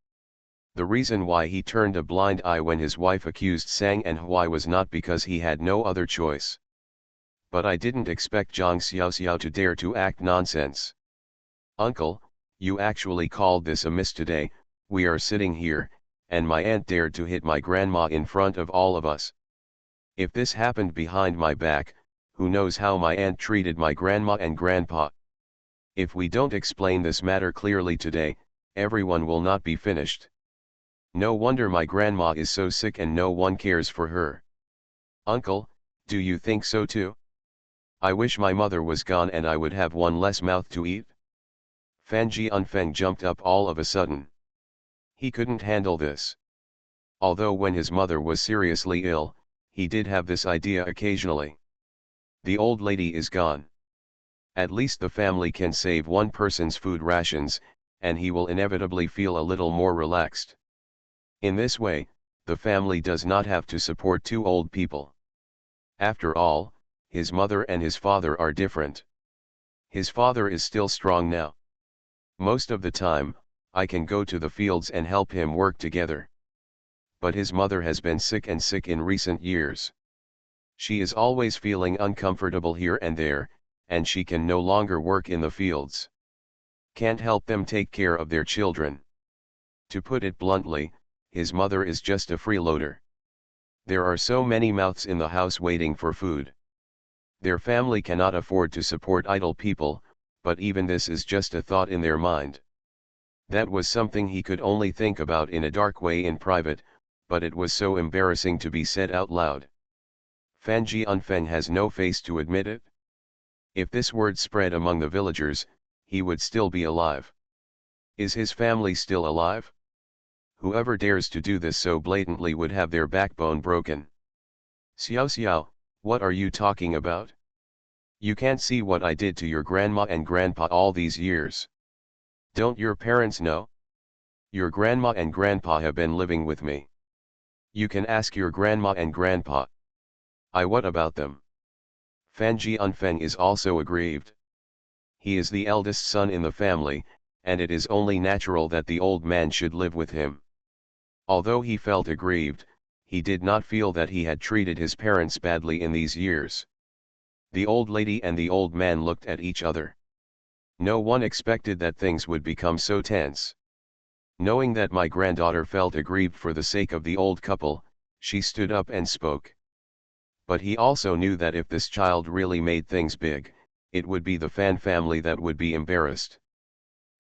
The reason why he turned a blind eye when his wife accused Sang and Hui was not because he had no other choice. But I didn't expect Zhang Xiaoxiao to dare to act nonsense. Uncle, you actually called this a miss today. We are sitting here, and my aunt dared to hit my grandma in front of all of us. If this happened behind my back, who knows how my aunt treated my grandma and grandpa. If we don't explain this matter clearly today, everyone will not be finished. No wonder my grandma is so sick and no one cares for her. Uncle, do you think so too? I wish my mother was gone and I would have one less mouth to eat. Fan Jianfeng jumped up all of a sudden. He couldn't handle this. Although when his mother was seriously ill, he did have this idea occasionally. The old lady is gone. At least the family can save one person's food rations, and he will inevitably feel a little more relaxed. In this way, the family does not have to support two old people. After all, his mother and his father are different. His father is still strong now. Most of the time, I can go to the fields and help him work together. But his mother has been sick in recent years. She is always feeling uncomfortable here and there, and she can no longer work in the fields. Can't help them take care of their children. To put it bluntly, his mother is just a freeloader. There are so many mouths in the house waiting for food. Their family cannot afford to support idle people, but even this is just a thought in their mind. That was something he could only think about in a dark way in private, but it was so embarrassing to be said out loud. Fan Jianfeng has no face to admit it. If this word spread among the villagers, he would still be alive. Is his family still alive? Whoever dares to do this so blatantly would have their backbone broken. Xiao Xiao, what are you talking about? You can't see what I did to your grandma and grandpa all these years. Don't your parents know? Your grandma and grandpa have been living with me. You can ask your grandma and grandpa. What about them? Fan Jianfeng is also aggrieved. He is the eldest son in the family, and it is only natural that the old man should live with him. Although he felt aggrieved, he did not feel that he had treated his parents badly in these years. The old lady and the old man looked at each other. No one expected that things would become so tense. Knowing that my granddaughter felt aggrieved for the sake of the old couple, she stood up and spoke. But he also knew that if this child really made things big, it would be the Fan family that would be embarrassed.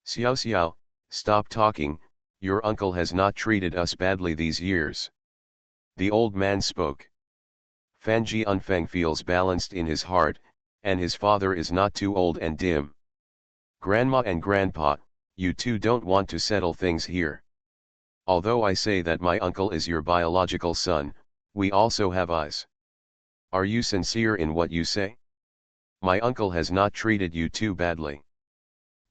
Xiao Xiao, stop talking, your uncle has not treated us badly these years. The old man spoke. Fan Jianfeng feels balanced in his heart, and his father is not too old and dim. Grandma and grandpa, you two don't want to settle things here. Although I say that my uncle is your biological son, we also have eyes. Are you sincere in what you say? My uncle has not treated you too badly.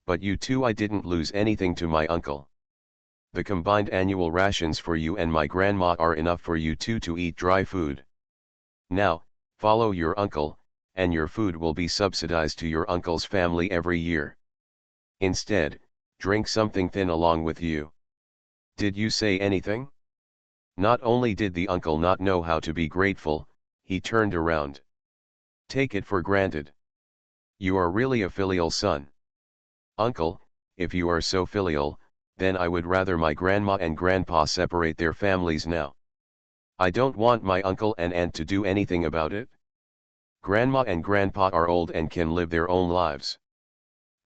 But you two, I didn't lose anything to my uncle. The combined annual rations for you and my grandma are enough for you two to eat dry food. Now, follow your uncle, and your food will be subsidized to your uncle's family every year. Instead, drink something thin along with you. Did you say anything? Not only did the uncle not know how to be grateful, he turned around. Take it for granted. You are really a filial son. Uncle, if you are so filial, then I would rather my grandma and grandpa separate their families now. I don't want my uncle and aunt to do anything about it. Grandma and grandpa are old and can live their own lives.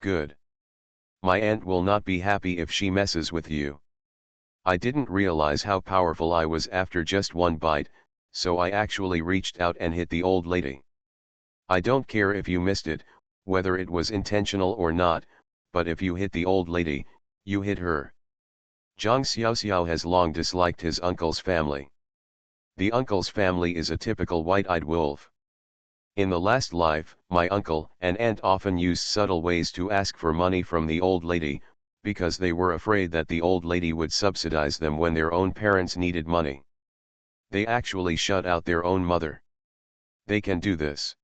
Good. My aunt will not be happy if she messes with you. I didn't realize how powerful I was after just one bite, so I actually reached out and hit the old lady. I don't care if you missed it, whether it was intentional or not, but if you hit the old lady, you hit her. Zhang Xiaoxiao has long disliked his uncle's family. The uncle's family is a typical white-eyed wolf. In the last life, my uncle and aunt often used subtle ways to ask for money from the old lady, because they were afraid that the old lady would subsidize them when their own parents needed money. They actually shut out their own mother. They can do this.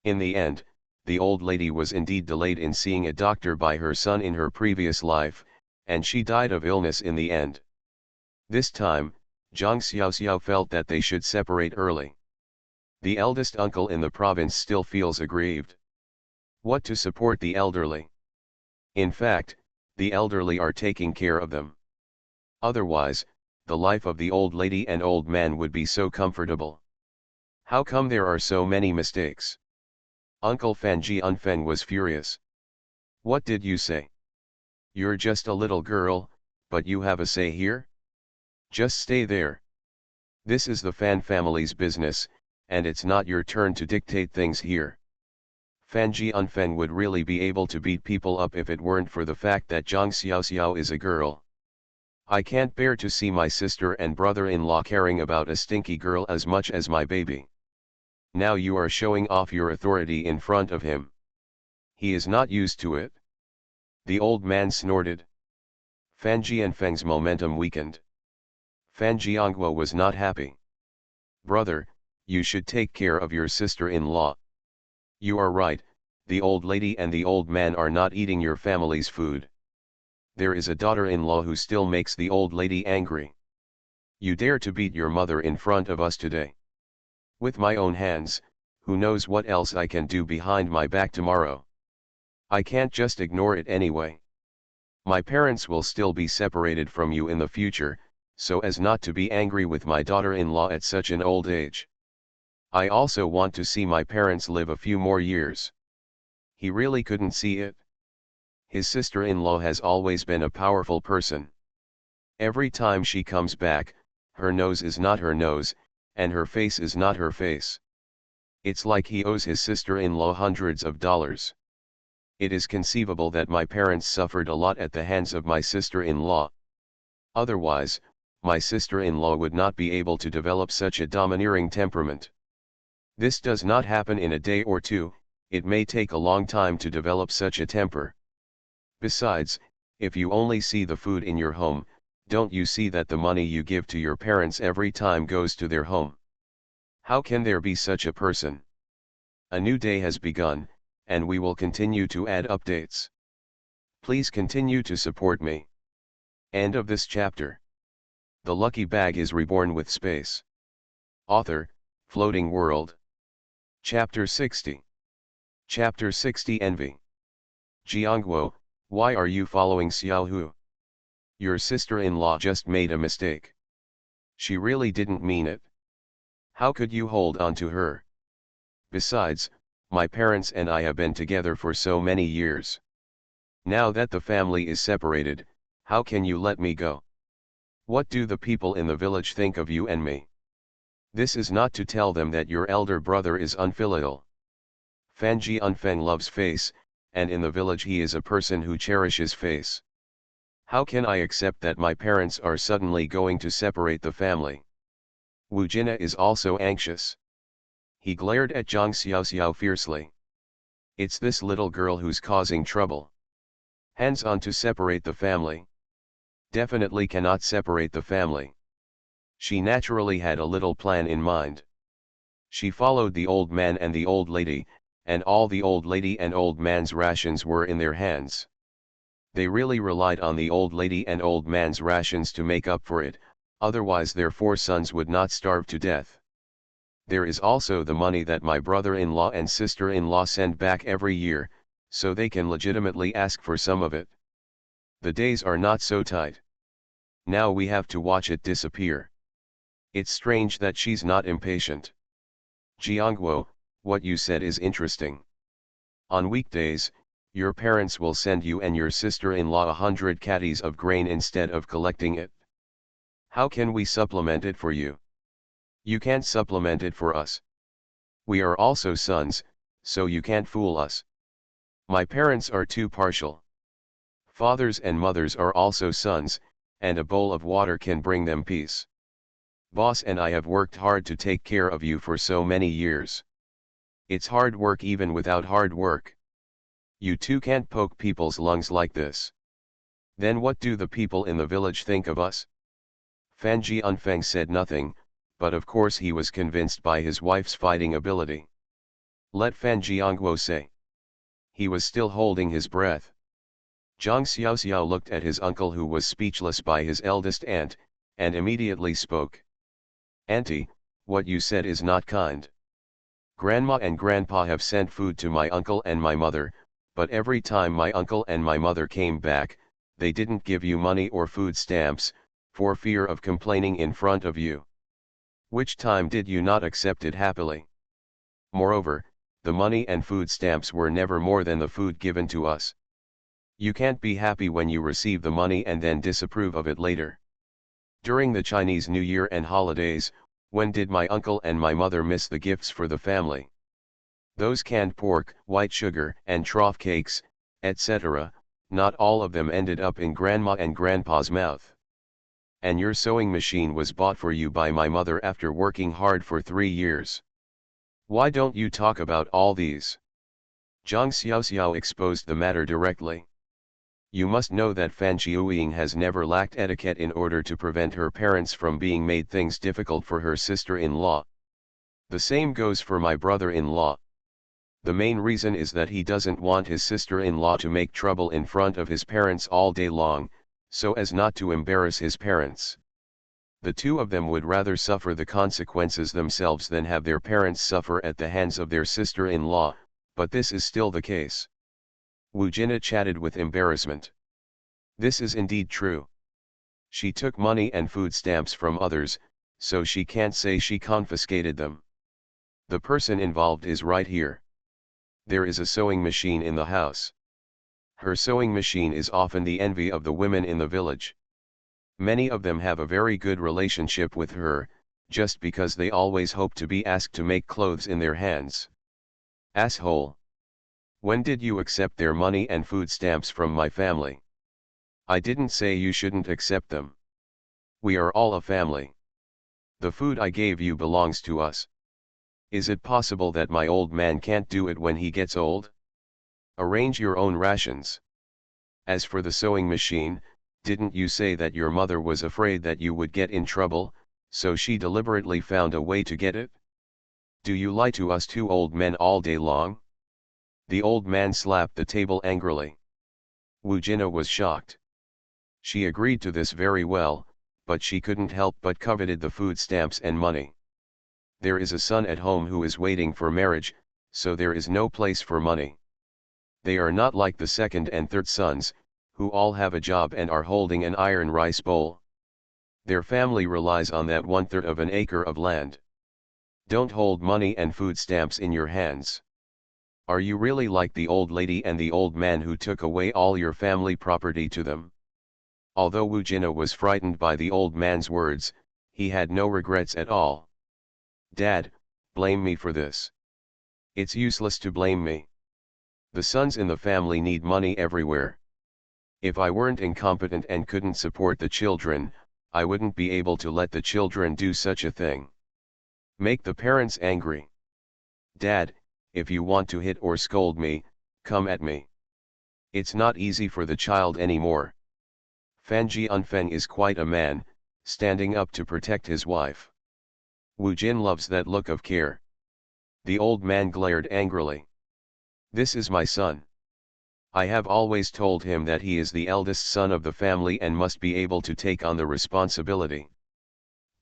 In the end, the old lady was indeed delayed in seeing a doctor by her son in her previous life, and she died of illness in the end. This time, Zhang Xiaoxiao felt that they should separate early. The eldest uncle in the province still feels aggrieved. What to support the elderly? In fact, the elderly are taking care of them. Otherwise, the life of the old lady and old man would be so comfortable. How come there are so many mistakes? Uncle Fan Jianfeng was furious. What did you say? You're just a little girl, but you have a say here? Just stay there. This is the Fan family's business, and it's not your turn to dictate things here. Fan Jianfeng would really be able to beat people up if it weren't for the fact that Zhang Xiaoxiao is a girl. I can't bear to see my sister and brother-in-law caring about a stinky girl as much as my baby. Now you are showing off your authority in front of him. He is not used to it. The old man snorted. Fan Jianfeng's momentum weakened. Fan Jiangguo was not happy. Brother, you should take care of your sister-in-law. You are right, the old lady and the old man are not eating your family's food. There is a daughter-in-law who still makes the old lady angry. You dare to beat your mother in front of us today. With my own hands, who knows what else I can do behind my back tomorrow. I can't just ignore it anyway. My parents will still be separated from you in the future, so as not to be angry with my daughter-in-law at such an old age. I also want to see my parents live a few more years. He really couldn't see it. His sister-in-law has always been a powerful person. Every time she comes back, her nose is not her nose, and her face is not her face. It's like he owes his sister-in-law hundreds of dollars. It is conceivable that my parents suffered a lot at the hands of my sister-in-law. Otherwise, my sister-in-law would not be able to develop such a domineering temperament. This does not happen in a day or two, it may take a long time to develop such a temper. Besides, if you only see the food in your home, don't you see that the money you give to your parents every time goes to their home? How can there be such a person? A new day has begun, and we will continue to add updates. Please continue to support me. End of this chapter. The lucky bag is reborn with space. Author, Floating World. Chapter 60. Chapter 60 Envy. Jiangguo, why are you following Xiaohu? Your sister-in-law just made a mistake. She really didn't mean it. How could you hold on to her? Besides, my parents and I have been together for so many years. Now that the family is separated, how can you let me go? What do the people in the village think of you and me? This is not to tell them that your elder brother is unfilial. Fan Jianfeng loves face, and in the village he is a person who cherishes face. How can I accept that my parents are suddenly going to separate the family? Wu Jina is also anxious. He glared at Zhang Xiaoxiao fiercely. It's this little girl who's causing trouble. Hands on to separate the family. Definitely cannot separate the family. She naturally had a little plan in mind. She followed the old man and the old lady, and all the old lady and old man's rations were in their hands. They really relied on the old lady and old man's rations to make up for it, otherwise their 4 sons would not starve to death. There is also the money that my brother-in-law and sister-in-law send back every year, so they can legitimately ask for some of it. The days are not so tight. Now we have to watch it disappear. It's strange that she's not impatient. Jiangguo, what you said is interesting. On weekdays, your parents will send you and your sister-in-law 100 caddies of grain instead of collecting it. How can we supplement it for you? You can't supplement it for us. We are also sons, so you can't fool us. My parents are too partial. Fathers and mothers are also sons, and a bowl of water can bring them peace. Boss and I have worked hard to take care of you for so many years. It's hard work even without hard work. You too can't poke people's lungs like this. Then what do the people in the village think of us? Fan Jianfeng said nothing, but of course he was convinced by his wife's fighting ability. Let Fan Jiangguo say. He was still holding his breath. Zhang Xiaoxiao looked at his uncle who was speechless by his eldest aunt, and immediately spoke. Auntie, what you said is not kind. Grandma and Grandpa have sent food to my uncle and my mother, but every time my uncle and my mother came back, they didn't give you money or food stamps, for fear of complaining in front of you. Which time did you not accept it happily? Moreover, the money and food stamps were never more than the food given to us. You can't be happy when you receive the money and then disapprove of it later. During the Chinese New Year and holidays, When did my uncle and my mother miss the gifts for the family? Those canned pork, white sugar, and trough cakes, etc., not all of them ended up in Grandma and Grandpa's mouth. And your sewing machine was bought for you by my mother after working hard for 3 years. Why don't you talk about all these? Zhang Xiaoxiao exposed the matter directly. You must know that Fan Qiuying has never lacked etiquette in order to prevent her parents from being made things difficult for her sister-in-law. The same goes for my brother-in-law. The main reason is that he doesn't want his sister-in-law to make trouble in front of his parents all day long, so as not to embarrass his parents. The two of them would rather suffer the consequences themselves than have their parents suffer at the hands of their sister-in-law, but this is still the case. Wu Jina chatted with embarrassment. This is indeed true. She took money and food stamps from others, so she can't say she confiscated them. The person involved is right here. There is a sewing machine in the house. Her sewing machine is often the envy of the women in the village. Many of them have a very good relationship with her, just because they always hope to be asked to make clothes in their hands. Asshole. When did you accept their money and food stamps from my family? I didn't say you shouldn't accept them. We are all a family. The food I gave you belongs to us. Is it possible that my old man can't do it when he gets old? Arrange your own rations. As for the sewing machine, didn't you say that your mother was afraid that you would get in trouble, so she deliberately found a way to get it? Do you lie to us two old men all day long? The old man slapped the table angrily. Wu Jina was shocked. She agreed to this very well, but she couldn't help but coveted the food stamps and money. There is a son at home who is waiting for marriage, so there is no place for money. They are not like the second and third sons, who all have a job and are holding an iron rice bowl. Their family relies on that 1/3 of an acre of land. Don't hold money and food stamps in your hands. Are you really like the old lady and the old man who took away all your family property to them? Although Wu Jina was frightened by the old man's words, he had no regrets at all. Dad, blame me for this. It's useless to blame me. The sons in the family need money everywhere. If I weren't incompetent and couldn't support the children, I wouldn't be able to let the children do such a thing. Make the parents angry. Dad, if you want to hit or scold me, come at me. It's not easy for the child anymore. Fan Jianfeng is quite a man, standing up to protect his wife. Wu Jin loves that look of care. The old man glared angrily. This is my son. I have always told him that he is the eldest son of the family and must be able to take on the responsibility.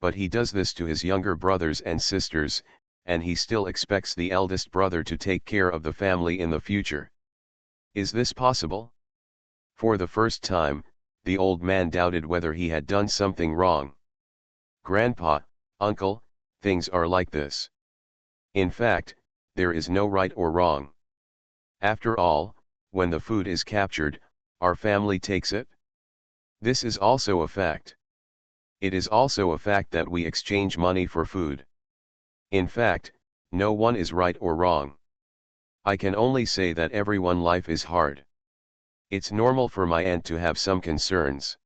But he does this to his younger brothers and sisters, and he still expects the eldest brother to take care of the family in the future. Is this possible? For the first time, the old man doubted whether he had done something wrong. Grandpa, uncle, things are like this. In fact, there is no right or wrong. After all, when the food is captured, our family takes it. This is also a fact. It is also a fact that we exchange money for food. In fact, no one is right or wrong. I can only say that everyone's life is hard. It's normal for my aunt to have some concerns.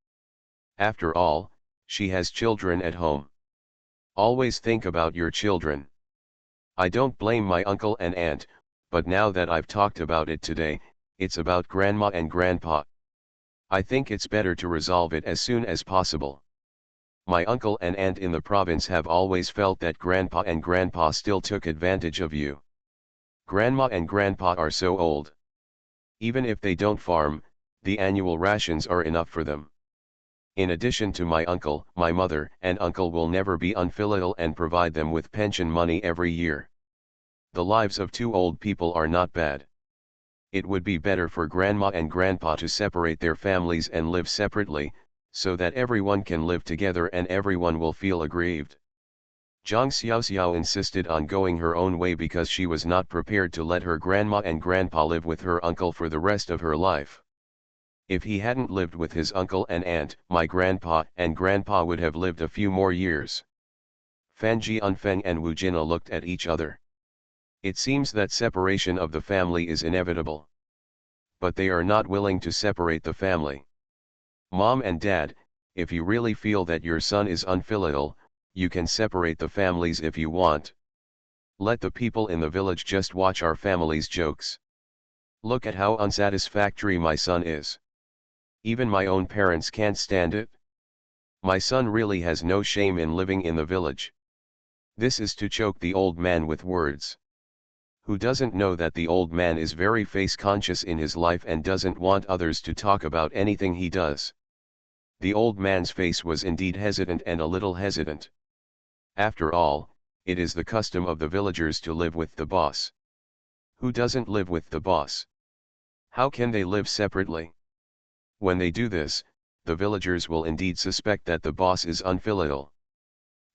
After all, she has children at home. Always think about your children. I don't blame my uncle and aunt, but now that I've talked about it today, it's about grandma and grandpa. I think it's better to resolve it as soon as possible. My uncle and aunt in the province have always felt that grandpa and grandpa still took advantage of you. Grandma and grandpa are so old. Even if they don't farm, the annual rations are enough for them. In addition to my uncle, my mother and uncle will never be unfilial and provide them with pension money every year. The lives of two old people are not bad. It would be better for grandma and grandpa to separate their families and live separately, so that everyone can live together and everyone will feel aggrieved. Zhang Xiaoxiao insisted on going her own way because she was not prepared to let her grandma and grandpa live with her uncle for the rest of her life. If he hadn't lived with his uncle and aunt, my grandpa and grandpa would have lived a few more years. Fan Jianfeng and Wu Jina looked at each other. It seems that separation of the family is inevitable. But they are not willing to separate the family. Mom and Dad, if you really feel that your son is unfilial, you can separate the families if you want. Let the people in the village just watch our family's jokes. Look at how unsatisfactory my son is. Even my own parents can't stand it. My son really has no shame in living in the village. This is to choke the old man with words. Who doesn't know that the old man is very face-conscious in his life and doesn't want others to talk about anything he does? The old man's face was indeed hesitant and a little hesitant. After all, it is the custom of the villagers to live with the boss. Who doesn't live with the boss? How can they live separately? When they do this, the villagers will indeed suspect that the boss is unfilial.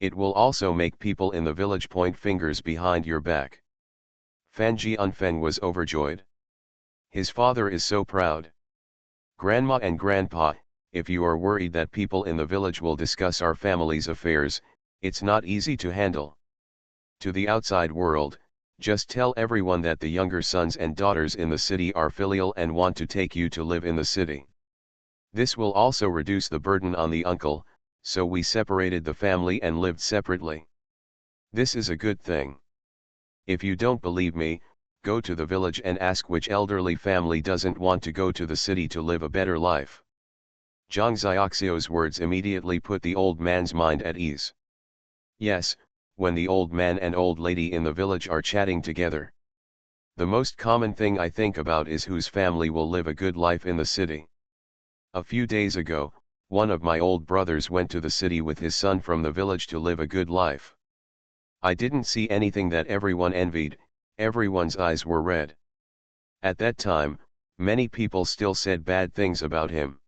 It will also make people in the village point fingers behind your back. Fan Jianfeng was overjoyed. His father is so proud. Grandma and Grandpa, if you are worried that people in the village will discuss our family's affairs, it's not easy to handle. To the outside world, just tell everyone that the younger sons and daughters in the city are filial and want to take you to live in the city. This will also reduce the burden on the uncle, so we separated the family and lived separately. This is a good thing. If you don't believe me, go to the village and ask which elderly family doesn't want to go to the city to live a better life. Zhang Xiaoxio's words immediately put the old man's mind at ease. Yes, when the old man and old lady in the village are chatting together, the most common thing I think about is whose family will live a good life in the city. A few days ago, one of my old brothers went to the city with his son from the village to live a good life. I didn't see anything that everyone envied, everyone's eyes were red. At that time, many people still said bad things about him.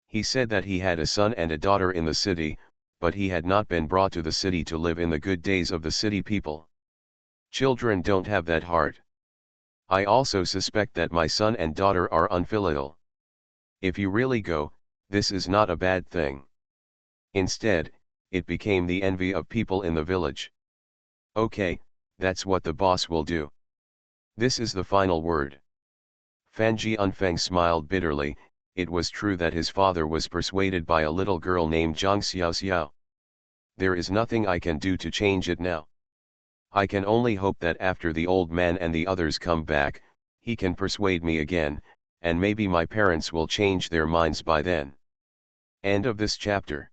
He said that he had a son and a daughter in the city, but he had not been brought to the city to live in the good days of the city people. Children don't have that heart. I also suspect that my son and daughter are unfilial. If you really go, this is not a bad thing. Instead, it became the envy of people in the village. Okay, that's what the boss will do. This is the final word. Fan Jianfeng smiled bitterly. It was true that his father was persuaded by a little girl named Zhang Xiaoxiao. There is nothing I can do to change it now. I can only hope that after the old man and the others come back, he can persuade me again, and maybe my parents will change their minds by then. End of this chapter.